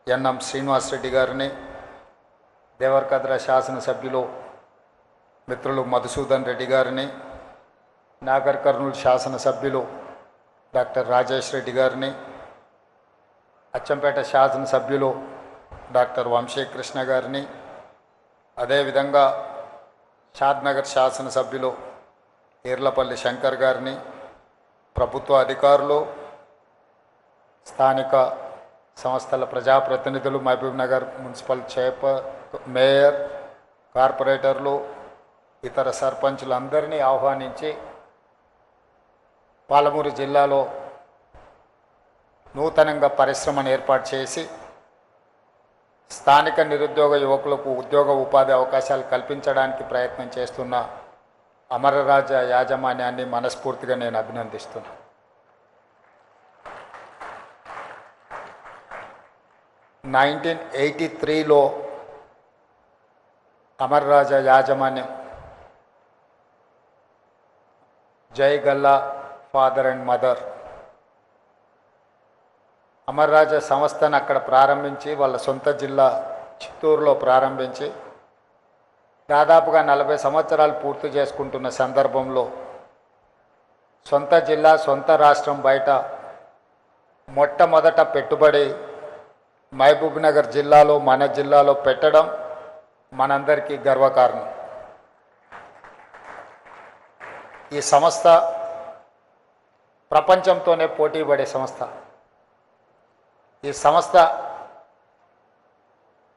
ఎన్ఎం శ్రీనివాసరెడ్డి గారిని, దేవరకద్ర శాసనసభ్యులు మిత్రులు మధుసూదన్ రెడ్డి గారిని, నాగర్ కర్నూలు శాసనసభ్యులు డాక్టర్ రాజేష్ రెడ్డి గారిని, అచ్చంపేట శాసనసభ్యులు డాక్టర్ వంశీకృష్ణ గారిని, అదేవిధంగా షాద్నగర్ శాసనసభ్యులు ఈర్లపల్లి శంకర్ గారిని, ప్రభుత్వ అధికారులు, స్థానిక సంస్థల ప్రజాప్రతినిధులు, మహబూబ్నగర్ మున్సిపల్ మేయర్, కార్పొరేటర్లు, ఇతర సర్పంచులందరినీ ఆహ్వానించి పాలమూరు జిల్లాలో నూతనంగా పరిశ్రమను ఏర్పాటు చేసి స్థానిక నిరుద్యోగ యువకులకు ఉద్యోగ ఉపాధి అవకాశాలు కల్పించడానికి ప్రయత్నం చేస్తున్న అమరరాజ యాజమాన్యాన్ని మనస్ఫూర్తిగా నేను అభినందిస్తున్నాను. 1983లో అమరరాజ యాజమాన్యం జై Galla father and mother Amara Raja సంస్థను అక్కడ ప్రారంభించి వాళ్ళ సొంత జిల్లా చిత్తూరులో ప్రారంభించి దాదాపుగా 40 సంవత్సరాలు పూర్తి చేసుకుంటున్న సందర్భంలో సొంత జిల్లా సొంత రాష్ట్రం బయట మొట్టమొదట పెట్టుబడి మహబూబ్నగర్ జిల్లాలో మన జిల్లాలో పెట్టడం మనందరికీ గర్వకారణం. ఈ సంస్థ ప్రపంచంతోనే పోటీ పడే సంస్థ. ఈ సంస్థ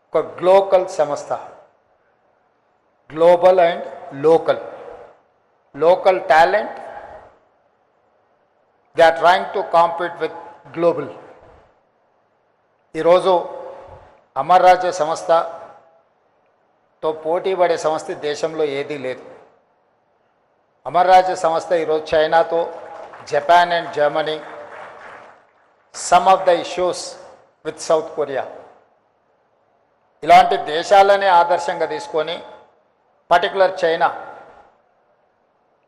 ఒక గ్లోబల్ సంస్థ, global and local talent they are trying to compete with global. ఈరోజు అమరరాజ సంస్థతో పోటీ పడే సంస్థ దేశంలో ఏదీ లేదు. అమరరాజ సంస్థ ఈరోజు చైనాతో, Japan and Germany, some of the issues with south Korea ఇలాంటి దేశాలనే ఆదర్శంగా తీసుకొని పర్టికులర్ చైనా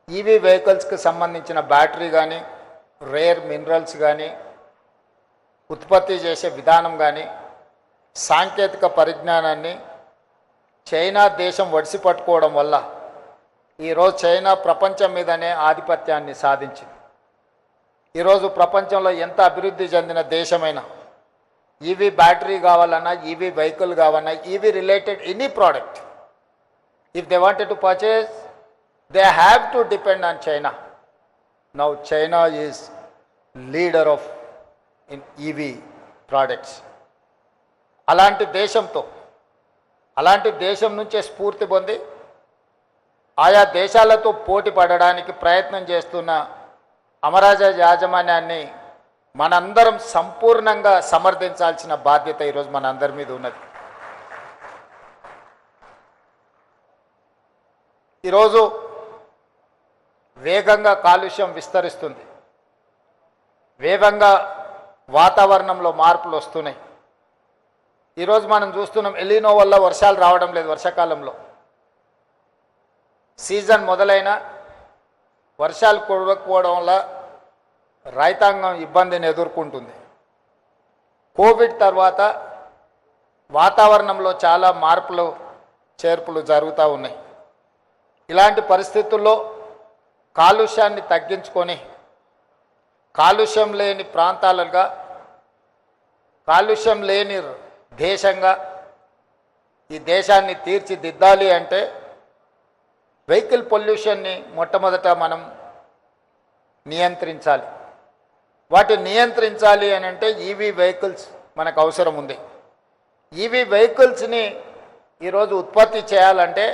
ఈవీ వెహికల్స్కి సంబంధించిన బ్యాటరీ కానీ రేర్ మినరల్స్ కానీ ఉత్పత్తి చేసే విధానం కానీ సాంకేతిక పరిజ్ఞానాన్ని చైనా దేశం ఒడిసి పట్టుకోవడం వల్ల ఈరోజు చైనా ప్రపంచం మీదనే ఆధిపత్యాన్ని సాధించింది. ఈరోజు ప్రపంచంలో ఎంత అభివృద్ధి చెందిన దేశమైనా ఈవీ బ్యాటరీ కావాలన్నా, ఈవీ వెహికల్ కావాలన్నా, EV related any product, if they wanted to purchase they have to depend on China. Now China is leader of in EV products. అలాంటి దేశం నుంచే స్ఫూర్తి పొంది ఆయా దేశాలతో పోటీ పడడానికి ప్రయత్నం చేస్తున్న అమరరాజ యాజమాన్యాన్ని మనందరం సంపూర్ణంగా సమర్థించాల్సిన బాధ్యత ఈరోజు మనందరి మీద ఉన్నది. ఈరోజు వేగంగా కాలుష్యం విస్తరిస్తుంది, వేగంగా వాతావరణంలో మార్పులు వస్తున్నాయి. ఈరోజు మనం చూస్తున్నాం ఎలినో వల్ల వర్షాలు రావడం లేదు. వర్షాకాలంలో సీజన్ మొదలైన వర్షాలు కురవకపోవడం వల్ల రైతాంగం ఇబ్బందిని ఎదుర్కొంటుంది. కోవిడ్ తర్వాత వాతావరణంలో చాలా మార్పులు చేర్పులు జరుగుతూ ఉన్నాయి. ఇలాంటి పరిస్థితుల్లో కాలుష్యాన్ని తగ్గించుకొని కాలుష్యం లేని ప్రాంతాలుగా, కాలుష్యం లేని దేశంగా ఈ దేశాన్ని తీర్చిదిద్దాలి అంటే వెహికల్ పొల్యూషన్ని మొట్టమొదట మనం నియంత్రించాలి. వాటిని నియంత్రించాలి అని అంటే ఈవీ వెహికల్స్ మనకు అవసరం ఉంది. ఈవీ వెహికల్స్ని ఈరోజు ఉత్పత్తి చేయాలంటే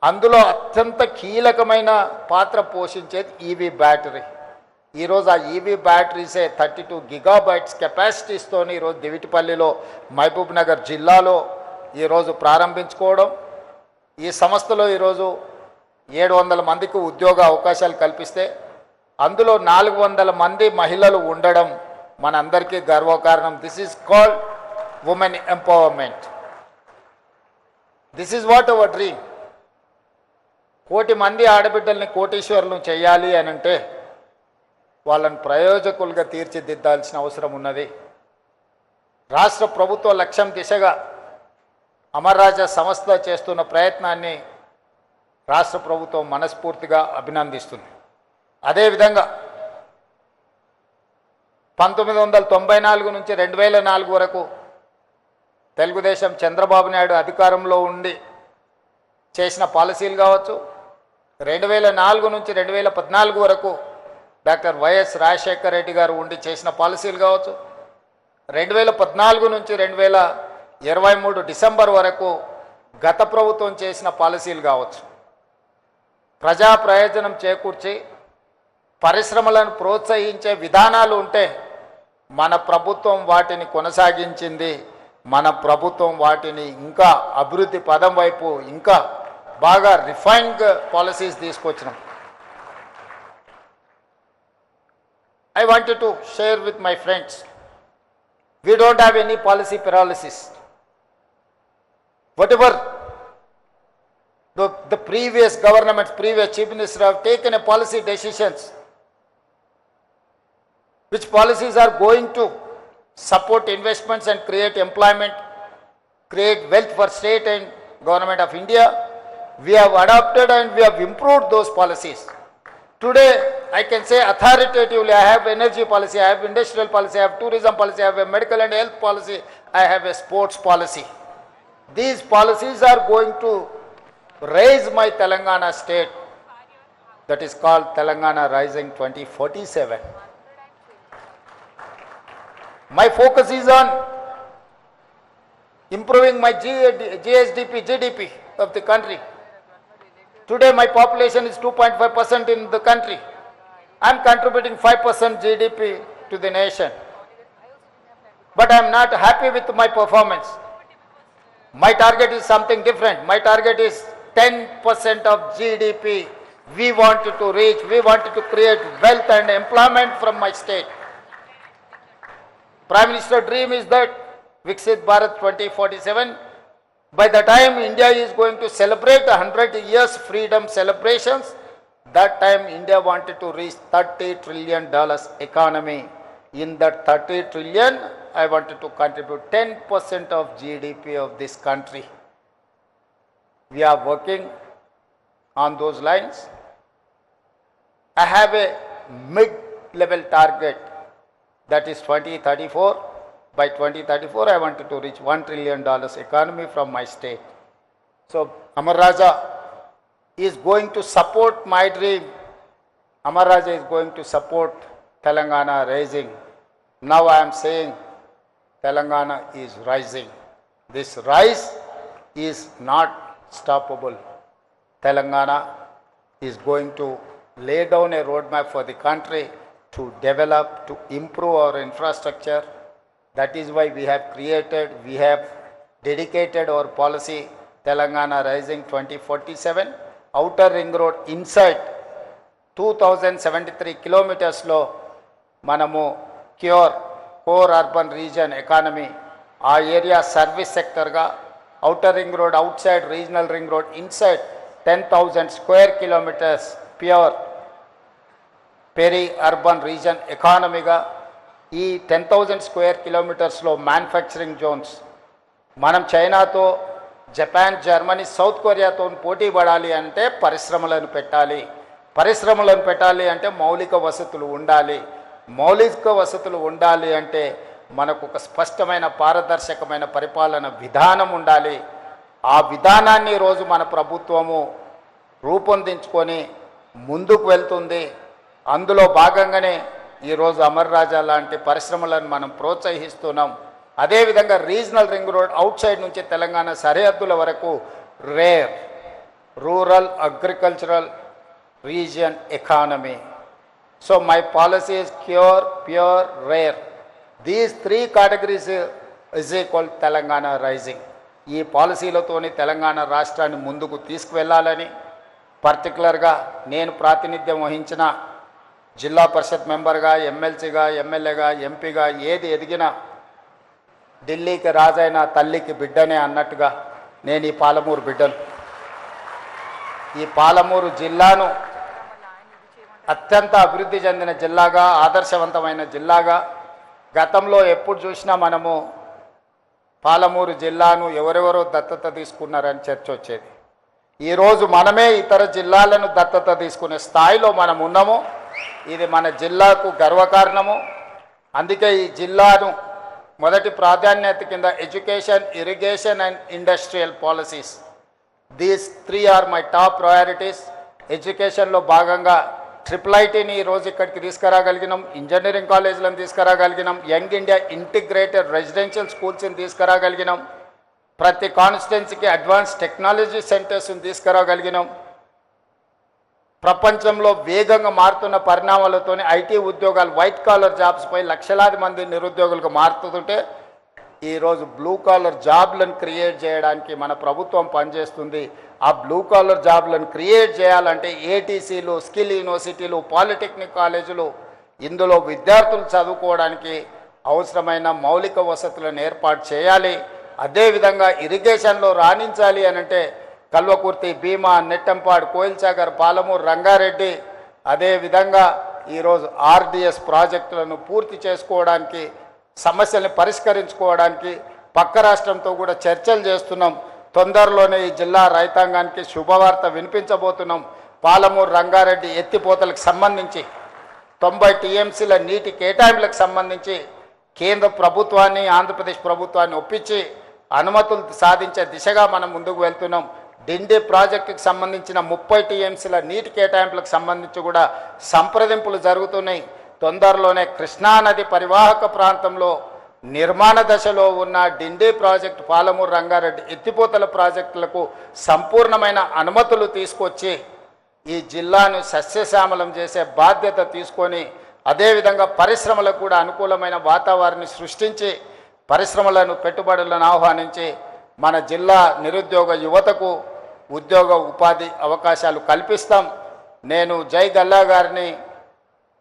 అందులో అత్యంత కీలకమైన పాత్ర పోషించేది ఈవీ బ్యాటరీ. ఈరోజు ఆ ఈవీ బ్యాటరీసే 32 గిగాబైట్స్ కెపాసిటీస్తో ఈరోజు దివిటిపల్లిలో మహబూబ్నగర్ జిల్లాలో ఈరోజు ప్రారంభించుకోవడం, ఈ సంస్థలో ఈరోజు 700 మందికి ఉద్యోగ అవకాశాలు కల్పిస్తే అందులో 400 మంది మహిళలు ఉండడం మనందరికీ గర్వకారణం. This is called women empowerment. This is what our dream. 1 కోటి మంది ఆడబిడ్డల్ని కోటీశ్వరులను చేయాలి అని అంటే వాళ్ళని ప్రయోజకులుగా తీర్చిదిద్దాల్సిన అవసరం ఉన్నది. రాష్ట్ర ప్రభుత్వ లక్ష్యం దిశగా అమరరాజ సంస్థ చేస్తున్న ప్రయత్నాన్ని రాష్ట్ర ప్రభుత్వం మనస్ఫూర్తిగా అభినందిస్తుంది. అదేవిధంగా 1994 నుంచి 2004 వరకు తెలుగుదేశం చంద్రబాబు నాయుడు అధికారంలో ఉండి చేసిన పాలసీలు కావచ్చు, 2004 నుంచి 2014 వరకు డాక్టర్ వైఎస్ రాజశేఖర రెడ్డి గారు ఉండి చేసిన పాలసీలు కావచ్చు, 2014 నుంచి 2023 డిసెంబర్ వరకు గత ప్రభుత్వం చేసిన పాలసీలు కావచ్చు, ప్రజా ప్రయోజనం చేకూర్చి పరిశ్రమలను ప్రోత్సహించే విధానాలు ఉంటే మన ప్రభుత్వం వాటిని కొనసాగించింది. మన ప్రభుత్వం వాటిని ఇంకా అభివృద్ధి పదం వైపు ఇంకా బాగా రిఫైన్డ్ పాలసీస్ తీసుకొచ్చినాం. I wanted to share with my friends, we don't have any policy paralysis. Whatever the previous governments, previous chief minister have taken a policy decisions, which policies are going to support investments and create employment, create wealth for state and government of India. We have adopted and we have improved those policies. Today, I can say authoritatively, I have energy policy, I have industrial policy, I have tourism policy, I have a medical and health policy, I have a sports policy. These policies are going to raise my Telangana state, that is called Telangana Rising 2047. My focus is on improving my GDP of the country. Today my population is 2.5% in the country. I am contributing 5% GDP to the nation. But I am not happy with my performance. My target is something different. My target is 10% of GDP. We wanted to reach, we wanted to create wealth and employment from my state. Prime Minister dream is that Viksit Bharat 2047. By the time India is going to celebrate 100 years freedom celebrations, that time India wanted to reach $30 trillion economy. In that 30 trillion, I wanted to contribute 10% of GDP of this country. We are working on those lines. I have a mid-level target, that is 2034. By 2034, I wanted to reach $1 trillion economy from my state. So, Amar Raja is going to support my dream. Amar Raja is going to support Telangana rising. Now I am saying Telangana is rising. This rise is not stoppable. Telangana is going to lay down a roadmap for the country to develop, to improve our infrastructure. That is why we have dedicated our policy Telangana Rising 2047. Outer ring road inside 2073 kilometers lo manamu cure core urban region economy. Our area service sector ga outer ring road outside, regional ring road inside 10,000 square kilometers pure peri-urban region economy ga. ఈ 10,000 square కిలోమీటర్స్లో manufacturing Jones మనం చైనాతో, Japan, Germany, south కొరియాతో పోటీ పడాలి అంటే పరిశ్రమలను పెట్టాలి. పరిశ్రమలను పెట్టాలి అంటే మౌలిక వసతులు ఉండాలి. మౌలిక వసతులు ఉండాలి అంటే మనకు ఒక స్పష్టమైన పారదర్శకమైన పరిపాలన విధానం ఉండాలి. ఆ విధానాన్ని ఈరోజు మన ప్రభుత్వము రూపొందించుకొని ముందుకు వెళ్తుంది. అందులో భాగంగానే ఈరోజు అమర్ రాజా లాంటి పరిశ్రమలను మనం ప్రోత్సహిస్తున్నాం. అదేవిధంగా regional ring road outside నుంచి తెలంగాణ సరిహద్దుల వరకు rare rural agricultural region economy. So my policy is cure, pure, rare. These 3 categories is equal Telangana rising. ఈ పాలసీలతోని తెలంగాణ రాష్ట్రాన్ని ముందుకు తీసుకువెళ్ళాలని పర్టికులర్గా నేను ప్రాతినిధ్యం వహించిన జిల్లా పరిషత్ మెంబర్గా, ఎమ్మెల్సీగా, ఎమ్మెల్యేగా, ఎంపీగా ఏది ఎదిగినా ఢిల్లీకి రాజైన తల్లికి బిడ్డనే అన్నట్టుగా నేను ఈ పాలమూరు బిడ్డను. ఈ పాలమూరు జిల్లాను అత్యంత అభివృద్ధి చెందిన జిల్లాగా, ఆదర్శవంతమైన జిల్లాగా గతంలో ఎప్పుడు చూసినా మనము పాలమూరు జిల్లాను ఎవరెవరో దత్తత తీసుకున్నారని చర్చ వచ్చేది. ఈరోజు మనమే ఇతర జిల్లాలను దత్తత తీసుకునే స్థాయిలో మనం ఉన్నాము. ఇది మన జిల్లాకు గర్వకారణము. అందుకే ఈ జిల్లాను మొదటి ప్రాధాన్యత కింద education, irrigation and industrial policies, these 3 are my top priorities. ఎడ్యుకేషన్లో భాగంగా IIITని ఈరోజు ఇక్కడికి తీసుకురాగలిగినాం, ఇంజనీరింగ్ కాలేజీలను తీసుకురాగలిగినాం, యంగ్ ఇండియా ఇంటిగ్రేటెడ్ రెసిడెన్షియల్ స్కూల్స్ని తీసుకురాగలిగినాం, ప్రతి కాన్స్టిట్యున్సీకి అడ్వాన్స్ టెక్నాలజీ సెంటర్స్ని తీసుకురాగలిగినాం. ప్రపంచంలో వేగంగా మారుతున్న పరిణామాలతోనే ఐటీ ఉద్యోగాలు వైట్ కాలర్ జాబ్స్పై లక్షలాది మంది నిరుద్యోగులకు మారుతుంటే ఈరోజు బ్లూ కాలర్ జాబ్లను క్రియేట్ చేయడానికి మన ప్రభుత్వం పనిచేస్తుంది. ఆ బ్లూ కాలర్ జాబ్లను క్రియేట్ చేయాలంటే ఏటీసీలు, స్కిల్ యూనివర్సిటీలు, పాలిటెక్నిక్ కాలేజీలు, ఇందులో విద్యార్థులు చదువుకోవడానికి అవసరమైన మౌలిక వసతులను ఏర్పాటు చేయాలి. అదేవిధంగా ఇరిగేషన్లో రాణించాలి అనంటే కల్వకుర్తి, భీమా, నెట్టంపాడు, కోయిల్సాగర్, పాలమూరు, రంగారెడ్డి, అదేవిధంగా ఈరోజు ఆర్డిఎస్ ప్రాజెక్టులను పూర్తి చేసుకోవడానికి, సమస్యల్ని పరిష్కరించుకోవడానికి పక్క రాష్ట్రంతో కూడా చర్చలు చేస్తున్నాం. తొందరలోనే ఈ జిల్లా రైతాంగానికి శుభవార్త వినిపించబోతున్నాం. పాలమూరు, రంగారెడ్డి ఎత్తిపోతలకు సంబంధించి 90 టీఎంసీల నీటి కేటాయింపులకు సంబంధించి కేంద్ర ప్రభుత్వాన్ని, ఆంధ్రప్రదేశ్ ప్రభుత్వాన్ని ఒప్పించి అనుమతులు సాధించే దిశగా మనం ముందుకు వెళ్తున్నాం. డిండి ప్రాజెక్టుకు సంబంధించిన 30 టీఎంసీల నీటి కేటాయింపులకు సంబంధించి కూడా సంప్రదింపులు జరుగుతున్నాయి. తొందరలోనే కృష్ణానది పరివాహక ప్రాంతంలో నిర్మాణ దశలో ఉన్న డిండి ప్రాజెక్టు, పాలమూరు, రంగారెడ్డి ఎత్తిపోతల ప్రాజెక్టులకు సంపూర్ణమైన అనుమతులు తీసుకొచ్చి ఈ జిల్లాను సస్యశ్యామలం చేసే బాధ్యత తీసుకొని, అదేవిధంగా పరిశ్రమలకు కూడా అనుకూలమైన వాతావరణాన్ని సృష్టించి పరిశ్రమలను, పెట్టుబడులను ఆహ్వానించి మన జిల్లా నిరుద్యోగ యువతకు ఉద్యోగ ఉపాధి అవకాశాలు కల్పిస్తాం. నేను జై గల్లా గారిని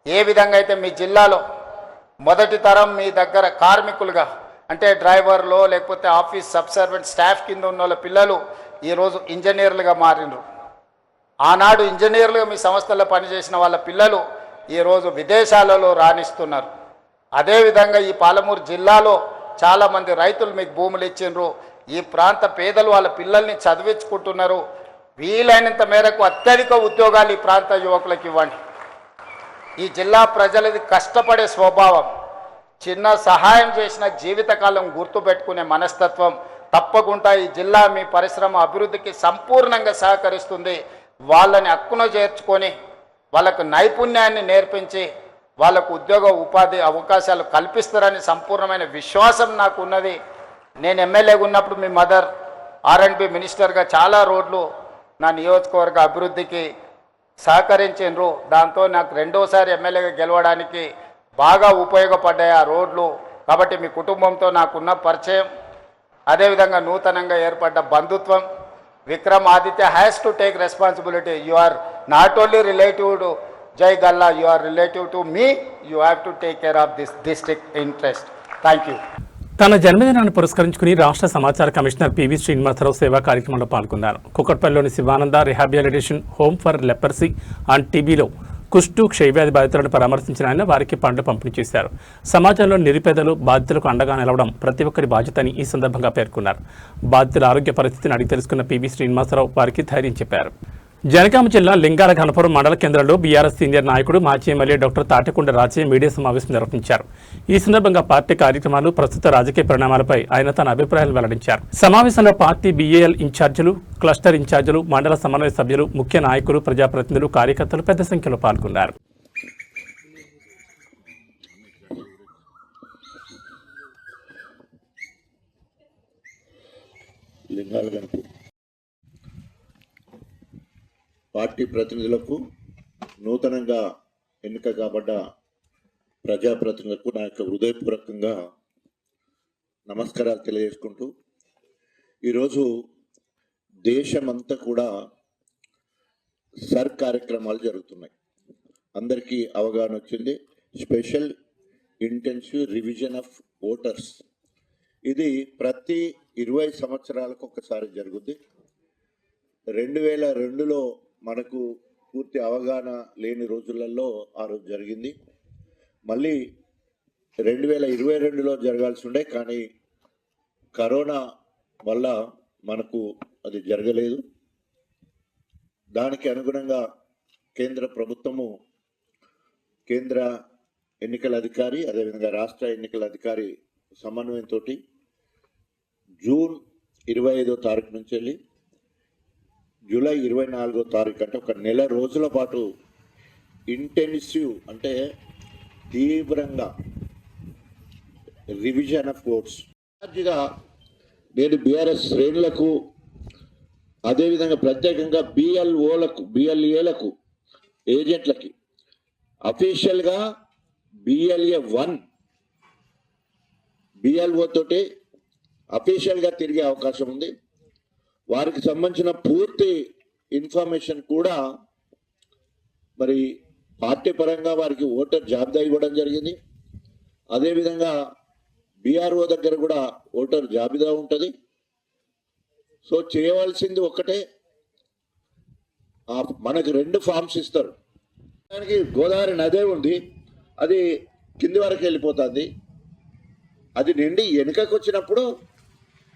ఏ విధంగా అయితే మీ జిల్లాలో మొదటి తరం మీ దగ్గర కార్మికులుగా అంటే డ్రైవర్లో లేకపోతే ఆఫీస్ సబ్సర్వెంట్ స్టాఫ్ కింద ఉన్న వాళ్ళ పిల్లలు ఈరోజు ఇంజనీర్లుగా మారినరు. ఆనాడు ఇంజనీర్లుగా మీ సంస్థల్లో పనిచేసిన వాళ్ళ పిల్లలు ఈరోజు విదేశాలలో రాణిస్తున్నారు. అదేవిధంగా ఈ పాలమూరు జిల్లాలో చాలామంది రైతులు మీకు భూములు ఇచ్చిండ్రు. ఈ ప్రాంత పేదలు వాళ్ళ పిల్లల్ని చదివించుకుంటున్నారు. వీలైనంత మేరకు అత్యధిక ఉద్యోగాలు ఈ ప్రాంత యువకులకు ఇవ్వండి. ఈ జిల్లా ప్రజలది కష్టపడే స్వభావం, చిన్న సహాయం చేసిన జీవితకాలం గుర్తుపెట్టుకునే మనస్తత్వం. తప్పకుండా ఈ జిల్లా మీ పరిశ్రమ అభివృద్ధికి సంపూర్ణంగా సహకరిస్తుంది. వాళ్ళని హక్కున చేర్చుకొని వాళ్ళకు నైపుణ్యాన్ని నేర్పించి వాళ్ళకు ఉద్యోగ ఉపాధి అవకాశాలు కల్పిస్తారని సంపూర్ణమైన విశ్వాసం నాకు ఉన్నది. నేను ఎమ్మెల్యేగా ఉన్నప్పుడు మీ మదర్ R&B మినిస్టర్గా చాలా రోడ్లు నా నియోజకవర్గ అభివృద్ధికి సహకరించిండ్రు. దాంతో నాకు రెండోసారి ఎమ్మెల్యేగా గెలవడానికి బాగా ఉపయోగపడ్డాయి ఆ రోడ్లు. కాబట్టి మీ కుటుంబంతో నాకున్న పరిచయం, అదేవిధంగా నూతనంగా ఏర్పడ్డ బంధుత్వం, Vikram Aditya has to take responsibility. You are not only relative to Jai Galla, you are relative to me. You have to take care of this district interest. Thank you. తన జన్మదినాన్ని పురస్కరించుకుని రాష్ట్ర సమాచార కమిషనర్ పివి శ్రీనివాసరావు సేవా కార్యక్రమంలో పాల్గొన్నారు. కుకట్పల్లిలోని Sivananda rehabilitation home for leprosy and టీబీలో కుష్టు, క్షయవ్యాధి బాధితులను పరామర్శించిన ఆయన వారికి పండ్లు పంపిణీ చేశారు. సమాజంలో నిరుపేదలు, బాధితులకు అండగా నిలవడం ప్రతి ఒక్కరి బాధ్యత అని ఈ సందర్భంగా పేర్కొన్నారు. బాధితుల ఆరోగ్య పరిస్థితిని అడిగి తెలుసుకున్న పివి శ్రీనివాసరావు వారికి ధైర్యం చెప్పారు. జనగామ జిల్లా లింగాల ఘనపురం మండల కేంద్రంలో బీఆర్ఎస్ సీనియర్ నాయకుడు మాజీ MLA doctor Tatikonda Rajaiah media సమావేశం నిర్వహించారు. ఈ సందర్భంగా పార్టీ కార్యక్రమాలు, ప్రస్తుత రాజకీయ పరిణామాలపై ఆయన తన అభిప్రాయాలు వెల్లడించారు. సమావేశంలో పార్టీ బీఏఎల్ ఇన్ఛార్జీలు, క్లస్టర్ ఇన్ఛార్జీలు, మండల సమన్వయ సభ్యులు, ముఖ్య నాయకులు, ప్రజాప్రతినిధులు, కార్యకర్తలు పెద్ద సంఖ్యలో పాల్గొన్నారు. పార్టీ ప్రతినిధులకు, నూతనంగా ఎన్నిక కాబడ్డ ప్రజాప్రతినిధులకు నా యొక్క హృదయపూర్వకంగా నమస్కారాలు తెలియజేసుకుంటూ, ఈరోజు దేశమంతా కూడా సర్ కార్యక్రమాలు జరుగుతున్నాయి. అందరికీ అవగాహన వచ్చింది. Special intensive revision of voters, ఇది ప్రతి 20 సంవత్సరాలకు ఒకసారి జరుగుద్ది. 2002లో మనకు పూర్తి అవగాహన లేని రోజులలో ఆ రోజు జరిగింది. మళ్ళీ 2022లో జరగాల్సి ఉండే, కానీ కరోనా వల్ల మనకు అది జరగలేదు. దానికి అనుగుణంగా కేంద్ర ప్రభుత్వము, కేంద్ర ఎన్నికల అధికారి, అదేవిధంగా రాష్ట్ర ఎన్నికల అధికారి సమన్వయంతో జూన్ 25వ తారీఖు నుంచి వెళ్ళి జూలై 24వ తారీఖు, అంటే ఒక నెల రోజుల పాటు ఇంటెన్సివ్, అంటే తీవ్రంగా రివిజన్ ఆఫ్ ఓట్స్. నేను బీఆర్ఎస్ శ్రేణులకు, అదేవిధంగా ప్రత్యేకంగా బిఎల్ఏలకు ఏజెంట్లకి అఫీషియల్గా BLA1 BLO తోటి అఫీషియల్గా తిరిగే అవకాశం ఉంది. వారికి సంబంధించిన పూర్తి ఇన్ఫర్మేషన్ కూడా మరి పార్టీ పరంగా వారికి ఓటర్ జాబితా ఇవ్వడం జరిగింది. అదేవిధంగా BRO దగ్గర కూడా ఓటర్ జాబితా ఉంటుంది. సో చేయవలసింది ఒక్కటే, మనకు 2 ఫామ్స్ ఇస్తారు. దానికి గోదావరి నదే ఉంది, అది కింది వరకు వెళ్ళిపోతుంది. అది నిండి వెనుకకు వచ్చినప్పుడు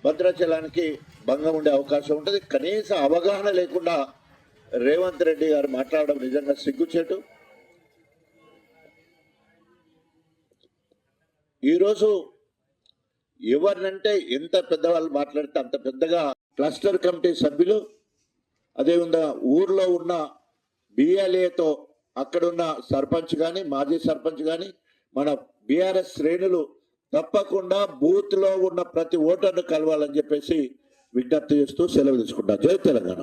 భద్రాచలానికి భంగం ఉండే అవకాశం ఉంటుంది. కనీస అవగాహన లేకుండా రేవంత్ రెడ్డి గారు మాట్లాడడం నిజంగా సిగ్గుచేటు. ఈరోజు ఎవరినంటే ఎంత పెద్దవాళ్ళు మాట్లాడితే అంత పెద్దగా క్లస్టర్ కమిటీ సభ్యులు, అదేవిధంగా ఊర్లో ఉన్న BLAతో అక్కడున్న సర్పంచ్ కానీ మాజీ సర్పంచ్ కానీ మన BRS శ్రేణులు తప్పకుండా బూత్లో ఉన్న ప్రతి ఓటర్ను కలవాలని చెప్పేసి విజ్ఞప్తి చేస్తూ సెలవు తీసుకుంటాం. జై తెలంగాణ.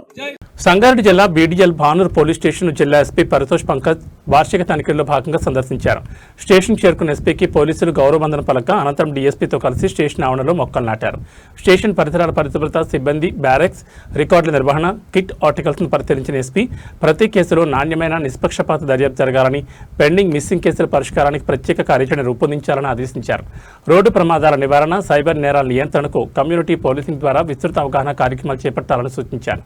సంగారెడ్డి జిల్లా BDL భానూర్ పోలీస్ స్టేషన్ జిల్లా ఎస్పీ పరితోష్ పంకజ్ వార్షిక తనిఖీల్లో భాగంగా సందర్శించారు. స్టేషన్ చేరుకున్న ఎస్పీకి పోలీసులు గౌరవవందన పలక అనంతరం DSPతో కలిసి స్టేషన్ ఆవరణలో మొక్కలు నాటారు. స్టేషన్ పరిసరాల పరిశుభ్రత, సిబ్బంది, బ్యారెక్స్, రికార్డుల నిర్వహణ, కిట్ ఆర్టికల్స్ను పరిశీలించిన ఎస్పీ ప్రతి కేసులో నాణ్యమైన నిష్పక్షపాత దర్యాప్తు జరగాలని, పెండింగ్ మిస్సింగ్ కేసుల పరిష్కారానికి ప్రత్యేక కార్యాచరణ రూపొందించాలని ఆదేశించారు. రోడ్డు ప్రమాదాల నివారణ, సైబర్ నేరాల నియంత్రణకు కమ్యూనిటీ పోలీసింగ్ ద్వారా విస్తృత అవగాహన కార్యక్రమాలు చేపట్టాలని సూచించారు.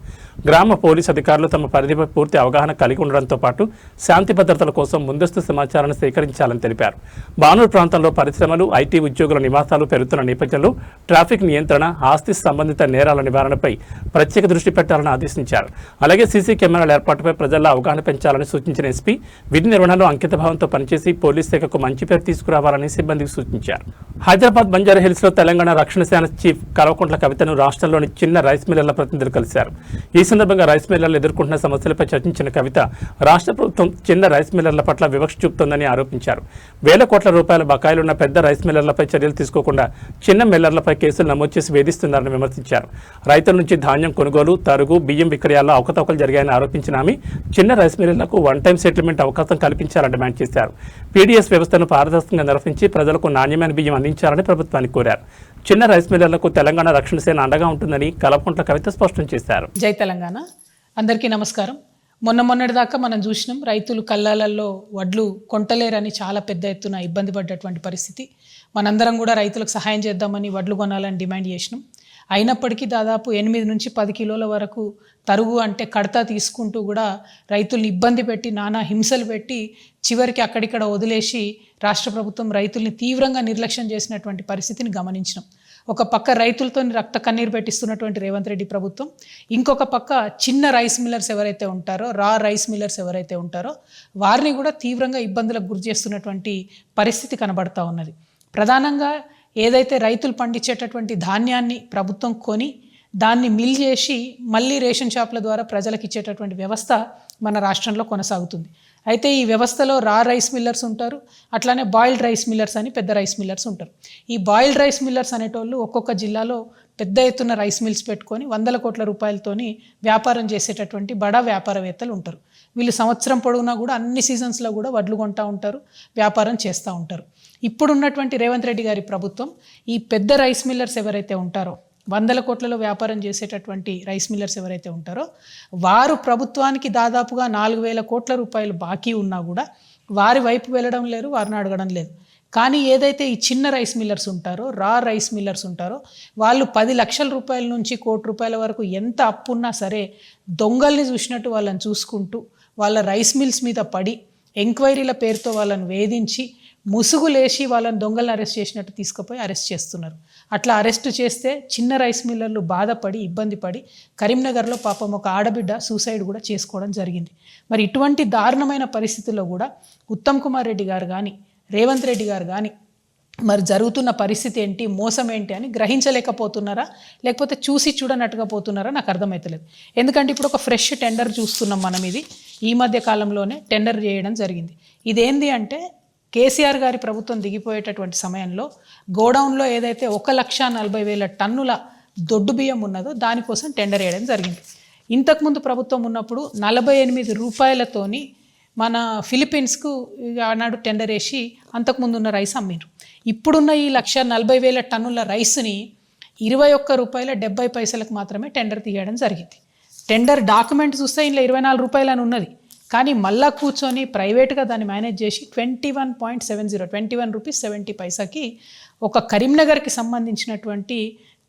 గ్రామ పోలీసు అధికారులు తమ పరిధిపై పూర్తి అవగాహన కలిగి ఉండడంతో పాటు శాంతి భద్రతల కోసం ముందస్తు సమాచారాన్ని సేకరించాలని తెలిపారు. బానూరు ప్రాంతంలో పరిశ్రమలు, IT ఉద్యోగుల నివాసాలు పెరుగుతున్న నేపథ్యంలో ట్రాఫిక్ నియంత్రణ, ఆస్తి సంబంధిత నేరాల నివారణపై ప్రత్యేక దృష్టి పెట్టాలని ఆదేశించారు. అలాగే సీసీ కెమెరాల ఏర్పాటుపై ప్రజల్లో అవగాహన పెంచాలని సూచించిన ఎస్పీ విధి నిర్వహణలో అంకితభావంతో పనిచేసి పోలీస్ శాఖకు మంచి పేరు తీసుకురావాలని సిబ్బందికి సూచించారు. హైదరాబాద్ బంజారాహిల్స్ లో తెలంగాణ రక్షణ సేన చీఫ్ కల్వకుంట్ల కవితను రాష్ట్రంలోని చిన్న రైస్ మిల్లర్ల ప్రతినిధులు కలిశారు. ఈ సందర్భంగా రైస్ మిల్లర్లు ఎదుర్కొంటున్న సమస్యలపై చర్చించిన కవిత రాష్ట్ర ప్రభుత్వం చిన్న రైస్ మిల్లర్ల పట్ల వివక్ష చూపుతోందని ఆరోపించారు. వేల కోట్ల రూపాయల బకాయిలున్న పెద్ద రైస్ మిల్లర్లపై చర్యలు తీసుకోకుండా చిన్న మిల్లర్లపై కేసులు నమోదు చేసి వేధిస్తున్నారని విమర్శించారు. రైతుల నుంచి ధాన్యం కొనుగోలు, తరుగు, బియ్యం విక్రయాల్లో అవకతవకలు జరిగాయని ఆరోపించిన ఆమె చిన్న రైస్ మిల్లర్లకు 1 టైం సెటిల్మెంట్ అవకాశం కల్పించాలని డిమాండ్ చేశారు. PDS వ్యవస్థను పారదర్శకంగా నిర్వహించి ప్రజలకు నాణ్యమైన బియ్యం అందించాలని ప్రభుత్వాన్ని కోరారు. చిన్న రైస్ మిల్లర్లకు తెలంగాణ రక్షణ సేన అండగా ఉంటుందని కల్వకుంట్ల కవిత స్పష్టం చేశారు. జై తెలంగాణ. అందరికీ నమస్కారం. మొన్నటిదాకా మనం చూసినాం, రైతులు కల్లాలలో వడ్లు కొంటలేరని చాలా పెద్ద ఎత్తున ఇబ్బంది పడ్డటువంటి పరిస్థితి. మనందరం కూడా రైతులకు సహాయం చేద్దామని వడ్లు కొనాలని డిమాండ్ చేసినాం. అయినప్పటికీ దాదాపు 8 నుంచి 10 కిలోల వరకు తరుగు అంటే కడతా తీసుకుంటూ కూడా రైతుల్ని ఇబ్బంది పెట్టి, నానా హింసలు పెట్టి చివరికి అక్కడిక్కడ వదిలేసి రాష్ట్ర ప్రభుత్వం రైతుల్ని తీవ్రంగా నిర్లక్ష్యం చేసినటువంటి పరిస్థితిని గమనించినాం. ఒక పక్క రైతులతో రక్త కన్నీరు పెట్టిస్తున్నటువంటి రేవంత్ రెడ్డి ప్రభుత్వం, ఇంకొక పక్క చిన్న రైస్ మిల్లర్స్ ఎవరైతే ఉంటారో, రైస్ మిల్లర్స్ ఎవరైతే ఉంటారో వారిని కూడా తీవ్రంగా ఇబ్బందులకు గురి చేస్తున్నటువంటి పరిస్థితి కనబడతా ఉన్నది. ప్రధానంగా ఏదైతే రైతులు పండించేటటువంటి ధాన్యాన్ని ప్రభుత్వం కొని దాన్ని మిల్ చేసి మళ్ళీ రేషన్ షాపుల ద్వారా ప్రజలకు ఇచ్చేటటువంటి వ్యవస్థ మన రాష్ట్రంలో కొనసాగుతుంది. అయితే ఈ వ్యవస్థలో రైస్ మిల్లర్స్ ఉంటారు, అట్లానే బాయిల్డ్ రైస్ మిల్లర్స్ అని పెద్ద రైస్ మిల్లర్స్ ఉంటారు. ఈ బాయిల్డ్ రైస్ మిల్లర్స్ అనేటోళ్ళు ఒక్కొక్క జిల్లాలో పెద్ద ఎత్తున రైస్ మిల్స్ పెట్టుకొని 100 కోట్ల రూపాయలతోని వ్యాపారం చేసేటటువంటి బడా వ్యాపారవేత్తలు ఉంటారు. వీళ్ళు సంవత్సరం పొడవునా కూడా అన్ని సీజన్స్లో కూడా వడ్లు కొంటూ ఉంటారు, వ్యాపారం చేస్తూ ఉంటారు. ఇప్పుడున్నటువంటి రేవంత్ రెడ్డి గారి ప్రభుత్వం ఈ పెద్ద రైస్ మిల్లర్స్ ఎవరైతే ఉంటారో, 100 కోట్లలో వ్యాపారం చేసేటటువంటి రైస్ మిల్లర్స్ ఎవరైతే ఉంటారో వారు ప్రభుత్వానికి దాదాపుగా 4,000 కోట్ల రూపాయలు బాకీ ఉన్నా కూడా వారి వైపు వెళ్ళడం లేదు, వారిని అడగడం లేదు. కానీ ఏదైతే ఈ చిన్న రైస్ మిల్లర్స్ ఉంటారో, రైస్ మిల్లర్స్ ఉంటారో వాళ్ళు 10 లక్షల రూపాయల నుంచి 1 కోటి రూపాయల వరకు ఎంత అప్పున్నా సరే దొంగల్ని చూసినట్టు వాళ్ళని చూసుకుంటూ వాళ్ళ రైస్ మిల్స్ మీద పడి ఎంక్వైరీల పేరుతో వాళ్ళని వేధించి ముసుగులేసి వాళ్ళని దొంగలను అరెస్ట్ చేసినట్టు తీసుకుపోయి అరెస్ట్ చేస్తున్నారు. అట్లా అరెస్ట్ చేస్తే చిన్న రైస్ మిల్లర్లు బాధపడి ఇబ్బంది పడి కరీంనగర్లో పాపం ఒక ఆడబిడ్డ సూసైడ్ కూడా చేసుకోవడం జరిగింది. మరి ఇటువంటి దారుణమైన పరిస్థితుల్లో కూడా ఉత్తమ్ కుమార్ రెడ్డి గారు కానీ రేవంత్ రెడ్డి గారు కానీ మరి జరుగుతున్న పరిస్థితి ఏంటి, మోసం ఏంటి అని గ్రహించలేకపోతున్నారా, లేకపోతే చూసి చూడనట్టుగా పోతున్నారా నాకు అర్థమవుతలేదు. ఎందుకంటే ఇప్పుడు ఒక ఫ్రెష్ టెండర్ చూస్తున్నాం మనం. ఇది ఈ మధ్య కాలంలోనే టెండర్ చేయడం జరిగింది. ఇదేంది అంటే కేసీఆర్ గారి ప్రభుత్వం దిగిపోయేటటువంటి సమయంలో గోడౌన్లో ఏదైతే 1,40,000 టన్నుల దొడ్డు బియ్యం ఉన్నదో దానికోసం టెండర్ వేయడం జరిగింది. ఇంతకుముందు ప్రభుత్వం ఉన్నప్పుడు 48 రూపాయలతోని మన ఫిలిప్పీన్స్కు ఆనాడు టెండర్ వేసి అంతకుముందు ఉన్న రైస్ అమ్మిండ్రు. ఇప్పుడున్న ఈ 1,40,000 టన్నుల రైస్ని 21 రూపాయల 70 పైసలకు మాత్రమే టెండర్ తీయడం జరిగింది. టెండర్ డాక్యుమెంట్ చూస్తే ఇందులో 24 రూపాయలు అని ఉన్నది, కానీ మళ్ళా కూర్చొని ప్రైవేట్గా దాన్ని మేనేజ్ చేసి 21 రూపీస్ 70 పైసాకి ఒక కరీంనగర్కి సంబంధించినటువంటి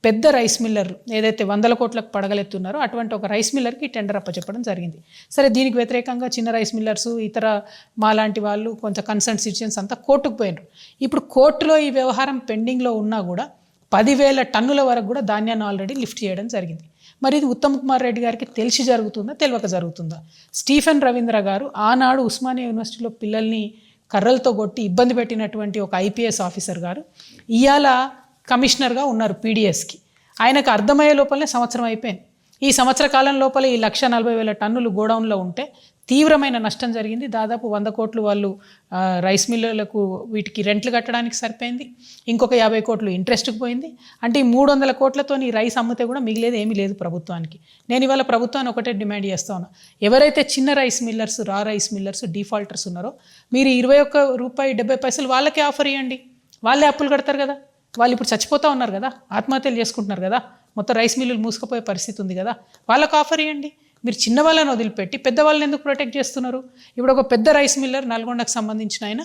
పెద్ద రైస్ మిల్లర్ ఏదైతే 100 కోట్లకు పడగలెత్తున్నారో అటువంటి ఒక రైస్ మిల్లర్కి టెండర్ అప్పచెప్పడం జరిగింది. సరే, దీనికి వ్యతిరేకంగా చిన్న రైస్ మిల్లర్స్, ఇతర మాలాంటి వాళ్ళు, కొంచెం కన్సర్న్ సిటిజన్స్ అంతా కోర్టుకు పోయినారు. ఇప్పుడు కోర్టులో ఈ వ్యవహారం పెండింగ్లో ఉన్నా కూడా 10,000 టన్నుల వరకు కూడా ధాన్యాన్ని ఆల్రెడీ లిఫ్ట్ చేయడం జరిగింది. మరి ఇది ఉత్తమ్ కుమార్ రెడ్డి గారికి తెలిసి జరుగుతుందా, తెలియక జరుగుతుందా? స్టీఫెన్ రవీంద్ర గారు ఆనాడు ఉస్మానియా యూనివర్సిటీలో పిల్లల్ని కర్రలతో కొట్టి ఇబ్బంది పెట్టినటువంటి ఒక ఐపీఎస్ ఆఫీసర్ గారు ఇవాళ కమిషనర్గా ఉన్నారు పీడిఎస్కి. ఆయనకు అర్థమయ్యే లోపలనే సంవత్సరం అయిపోయింది. ఈ సంవత్సర కాలం లోపల ఈ 1,40,000 టన్నులు గోడౌన్లో ఉంటే తీవ్రమైన నష్టం జరిగింది. దాదాపు 100 కోట్లు వాళ్ళు రైస్ మిల్లులకు వీటికి రెంట్లు కట్టడానికి సరిపోయింది. ఇంకొక 50 కోట్లు ఇంట్రెస్ట్కి పోయింది. అంటే ఈ 300 కోట్లతో ఈ రైస్ అమ్మితే కూడా మిగిలేదు ఏమీ లేదు ప్రభుత్వానికి. నేను ఇవాళ ప్రభుత్వాన్ని ఒకటే డిమాండ్ చేస్తా ఉన్నా, ఎవరైతే చిన్న రైస్ మిల్లర్స్, రా రైస్ మిల్లర్స్, డిఫాల్టర్స్ ఉన్నారో మీరు 21 రూపాయి 70 పైసలు వాళ్ళకే ఆఫర్ ఇవ్వండి. వాళ్ళే అప్పులు కడతారు కదా. వాళ్ళు ఇప్పుడు చచ్చిపోతూ ఉన్నారు కదా, ఆత్మహత్యలు చేసుకుంటున్నారు కదా, మొత్తం రైస్ మిల్లులు మూసుకుపోయే పరిస్థితి ఉంది కదా, వాళ్ళకు ఆఫర్ ఇవ్వండి. మీరు చిన్న వాళ్ళని వదిలిపెట్టి పెద్దవాళ్ళని ఎందుకు ప్రొటెక్ట్ చేస్తున్నారు? ఇప్పుడు ఒక పెద్ద రైస్ మిల్లర్ నల్గొండకు సంబంధించిన ఆయన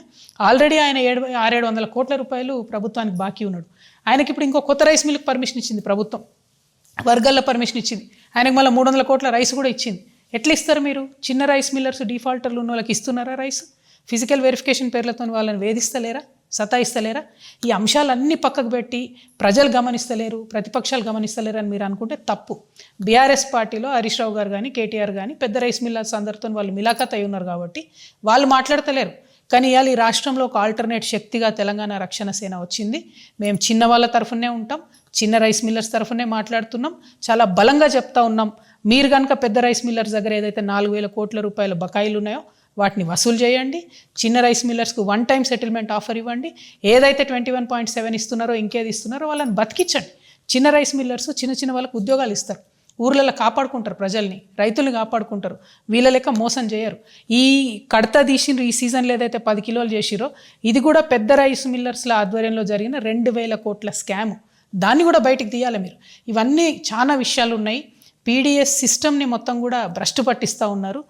ఆల్రెడీ ఆయన 600-700 కోట్ల రూపాయలు ప్రభుత్వానికి బాకీ ఉన్నాడు. ఆయనకి ఇప్పుడు ఇంకో కొత్త రైస్ మిల్లుకి పర్మిషన్ ఇచ్చింది ప్రభుత్వం, వర్గాల్లో పర్మిషన్ ఇచ్చింది. ఆయనకు మళ్ళీ 300 కోట్ల రైస్ కూడా ఇచ్చింది. ఎట్లా ఇస్తారు మీరు? చిన్న రైస్ మిల్లర్స్, డిఫాల్టర్లు ఉన్న వాళ్ళకి ఇస్తున్నారా రైస్? ఫిజికల్ వెరిఫికేషన్ పేర్లతో వాళ్ళని వేధిస్తలేరా, సతాయిస్తలేరా? ఈ అంశాలన్నీ పక్కకు పెట్టి ప్రజలు గమనిస్తలేరు, ప్రతిపక్షాలు గమనిస్తలేరు అని మీరు అనుకుంటే తప్పు. బీఆర్ఎస్ పార్టీలో హరీష్ రావు గారు కానీ, కేటీఆర్ కానీ పెద్ద రైస్ మిల్లర్స్ అందరితో వాళ్ళు మిలాఖత్ అయి ఉన్నారు కాబట్టి వాళ్ళు మాట్లాడతలేరు. కానీ ఇవాళ ఈ రాష్ట్రంలో ఒక ఆల్టర్నేట్ శక్తిగా తెలంగాణ రక్షణ సేన వచ్చింది. మేము చిన్న వాళ్ళ తరఫునే ఉంటాం, చిన్న రైస్ మిల్లర్స్ తరఫునే మాట్లాడుతున్నాం, చాలా బలంగా చెప్తా ఉన్నాం. మీరు కనుక పెద్ద రైస్ మిల్లర్స్ దగ్గర ఏదైతే 4,000 కోట్ల రూపాయల బకాయిలు ఉన్నాయో వాటిని వసూలు చేయండి. చిన్న రైస్ మిల్లర్స్కు 1 టైం సెటిల్మెంట్ ఆఫర్ ఇవ్వండి. ఏదైతే 21.7 ఇస్తున్నారో, ఇంకేది ఇస్తున్నారో వాళ్ళని బతికించండి. చిన్న రైస్ మిల్లర్స్ చిన్న వాళ్ళకు ఉద్యోగాలు ఇస్తారు, ఊర్లలో కాపాడుకుంటారు, ప్రజల్ని, రైతుల్ని కాపాడుకుంటారు. వీళ్ళ లెక్క మోసం చేయరు. ఈ కడత తీసిండ్రు ఈ సీజన్లో ఏదైతే 10 కిలోలు చేసిరో ఇది కూడా పెద్ద రైస్ మిల్లర్స్ల ఆధ్వర్యంలో జరిగిన 2,000 కోట్ల స్కాము. దాన్ని కూడా బయటికి తీయాలి మీరు. ఇవన్నీ చాలా విషయాలు ఉన్నాయి. పీడిఎస్ సిస్టమ్ని మొత్తం కూడా భ్రష్టు పట్టిస్తూ ఉన్నారు.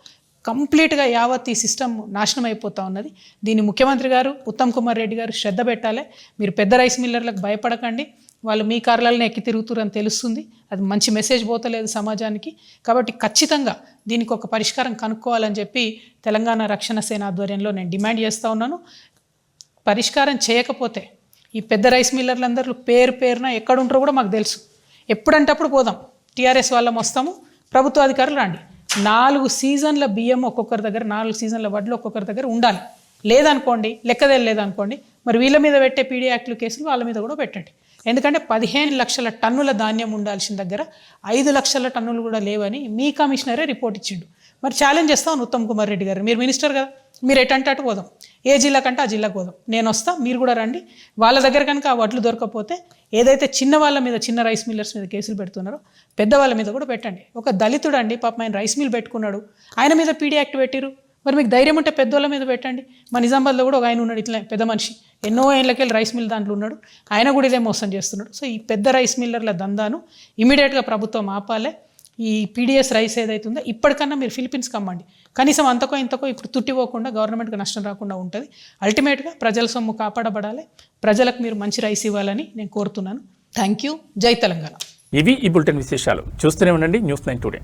కంప్లీట్గా యావత్ ఈ సిస్టమ్ నాశనం అయిపోతూ ఉన్నది. దీన్ని ముఖ్యమంత్రి గారు, ఉత్తమ్ కుమార్ రెడ్డి గారు శ్రద్ధ పెట్టాలి. మీరు పెద్ద రైస్ మిల్లర్లకు భయపడకండి, వాళ్ళు మీ కార్యాలను ఎక్కి తిరుగుతారని తెలుస్తుంది. అది మంచి మెసేజ్ పోతలేదు సమాజానికి. కాబట్టి ఖచ్చితంగా దీనికి ఒక పరిష్కారం కనుక్కోవాలని చెప్పి తెలంగాణ రక్షణ సేన ఆధ్వర్యంలో నేను డిమాండ్ చేస్తూ ఉన్నాను. పరిష్కారం చేయకపోతే ఈ పెద్ద రైస్ మిల్లర్లందరూ పేరున ఎక్కడుంటారో కూడా మాకు తెలుసు. ఎప్పుడంటే అప్పుడు పోదాం, టీఆర్ఎస్ వాళ్ళం వస్తాము, ప్రభుత్వ అధికారులు రండి. 4 సీజన్ల బియ్యం ఒక్కొక్కరి దగ్గర, 4 సీజన్ల వడ్లు ఒక్కొక్కరి దగ్గర ఉండాలి. లేదనుకోండి, లెక్కదేలేదనుకోండి, మరి వీళ్ళ మీద పెట్టే పీడీ యాక్ట్లు కేసులు వాళ్ళ మీద కూడా పెట్టండి. ఎందుకంటే 15 లక్షల టన్నుల ధాన్యం ఉండాల్సిన దగ్గర 5 లక్షల టన్నులు కూడా లేవని మీ కమిషనరే రిపోర్ట్ ఇచ్చిండు. మరి ఛాలెంజ్ చేస్తాను ఉత్తమ్ కుమార్ రెడ్డి గారు, మీరు మినిస్టర్ కదా, మీరు ఎటంటే అటు పోదాం, ఏ జిల్లా కంటే ఆ జిల్లాకు పోదాం, నేను వస్తా, మీరు కూడా రండి. వాళ్ళ దగ్గర కనుక ఆ వడ్లు దొరకపోతే ఏదైతే చిన్న వాళ్ళ మీద, చిన్న రైస్ మిల్లర్స్ మీద కేసులు పెడుతున్నారో పెద్దవాళ్ళ మీద కూడా పెట్టండి. ఒక దళితుడు అండి పాపం, ఆయన రైస్ మిల్ పెట్టుకున్నాడు, ఆయన మీద పీడీ యాక్ట్ పెట్టిరు. మరి మీకు ధైర్యం ఉంటే పెద్దోళ్ళ మీద పెట్టండి. మా నిజామాబాద్లో కూడా ఒక ఆయన ఉన్నాడు, ఇట్లా పెద్ద మనిషి, ఎన్నో ఏళ్ళకెళ్ళి రైస్ మిల్ దాంట్లో ఉన్నాడు, ఆయన కూడా ఇదే మోసం చేస్తున్నాడు. సో ఈ పెద్ద రైస్ మిల్లర్ల దందాను ఇమీడియట్గా ప్రభుత్వం ఆపాలే. ఈ పీడిఎస్ రైస్ ఏదైతుందో ఇప్పటికన్నా మీరు ఫిలిప్పీన్స్కి అమ్మండి. కనీసం అంతకో ఇంతకో ఇప్పుడు తుట్టిపోకుండా గవర్నమెంట్కి నష్టం రాకుండా ఉంటుంది. అల్టిమేట్గా ప్రజల సొమ్ము కాపాడబడాలి, ప్రజలకు మీరు మంచి రైస్ ఇవ్వాలని నేను కోరుతున్నాను. Thank you. జై తెలంగాణ. ఇవి ఈ బులెటిన్ విశేషాలు. చూస్తూనే ఉండండి News 9 టుడే.